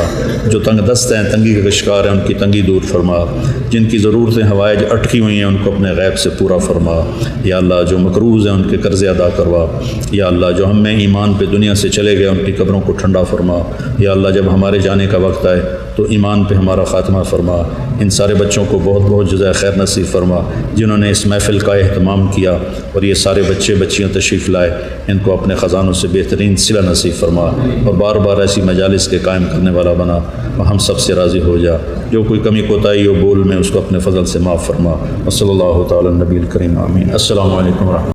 جو تنگ دست ہیں، تنگی کے شکار ہیں، ان کی تنگی دور فرما، جن کی ضرورتیں حوائج اٹکی ہوئی ہیں ان کو اپنے غیب سے پورا فرما۔ یا اللہ جو مقروض ہیں ان کے قرضے ادا کروا۔ یا اللہ جو ہم میں ایمان پہ دنیا سے چلے گئے ان کی قبروں کو ٹھنڈا فرما۔ یا اللہ جب ہمارے جانے کا وقت آئے تو ایمان پہ ہمارا خاتمہ فرما۔ ان سارے بچوں کو بہت بہت جزائے خیر نصیب فرما جنہوں نے اس محفل کا اہتمام کیا، اور یہ سارے بچے بچیاں تشریف لائے، ان کو اپنے خزانوں سے بہترین صلہ نصیب فرما، اور بار بار ایسی مجالس کے قائم کرنے والا بنا، اور ہم سب سے راضی ہو جا۔ جو کوئی کمی کوتاہی ہو بول میں اس کو اپنے فضل سے معاف فرما۔ وصلی اللہ تعالی نبی الکریم آمین۔ السلام علیکم ورحمۃ اللہ۔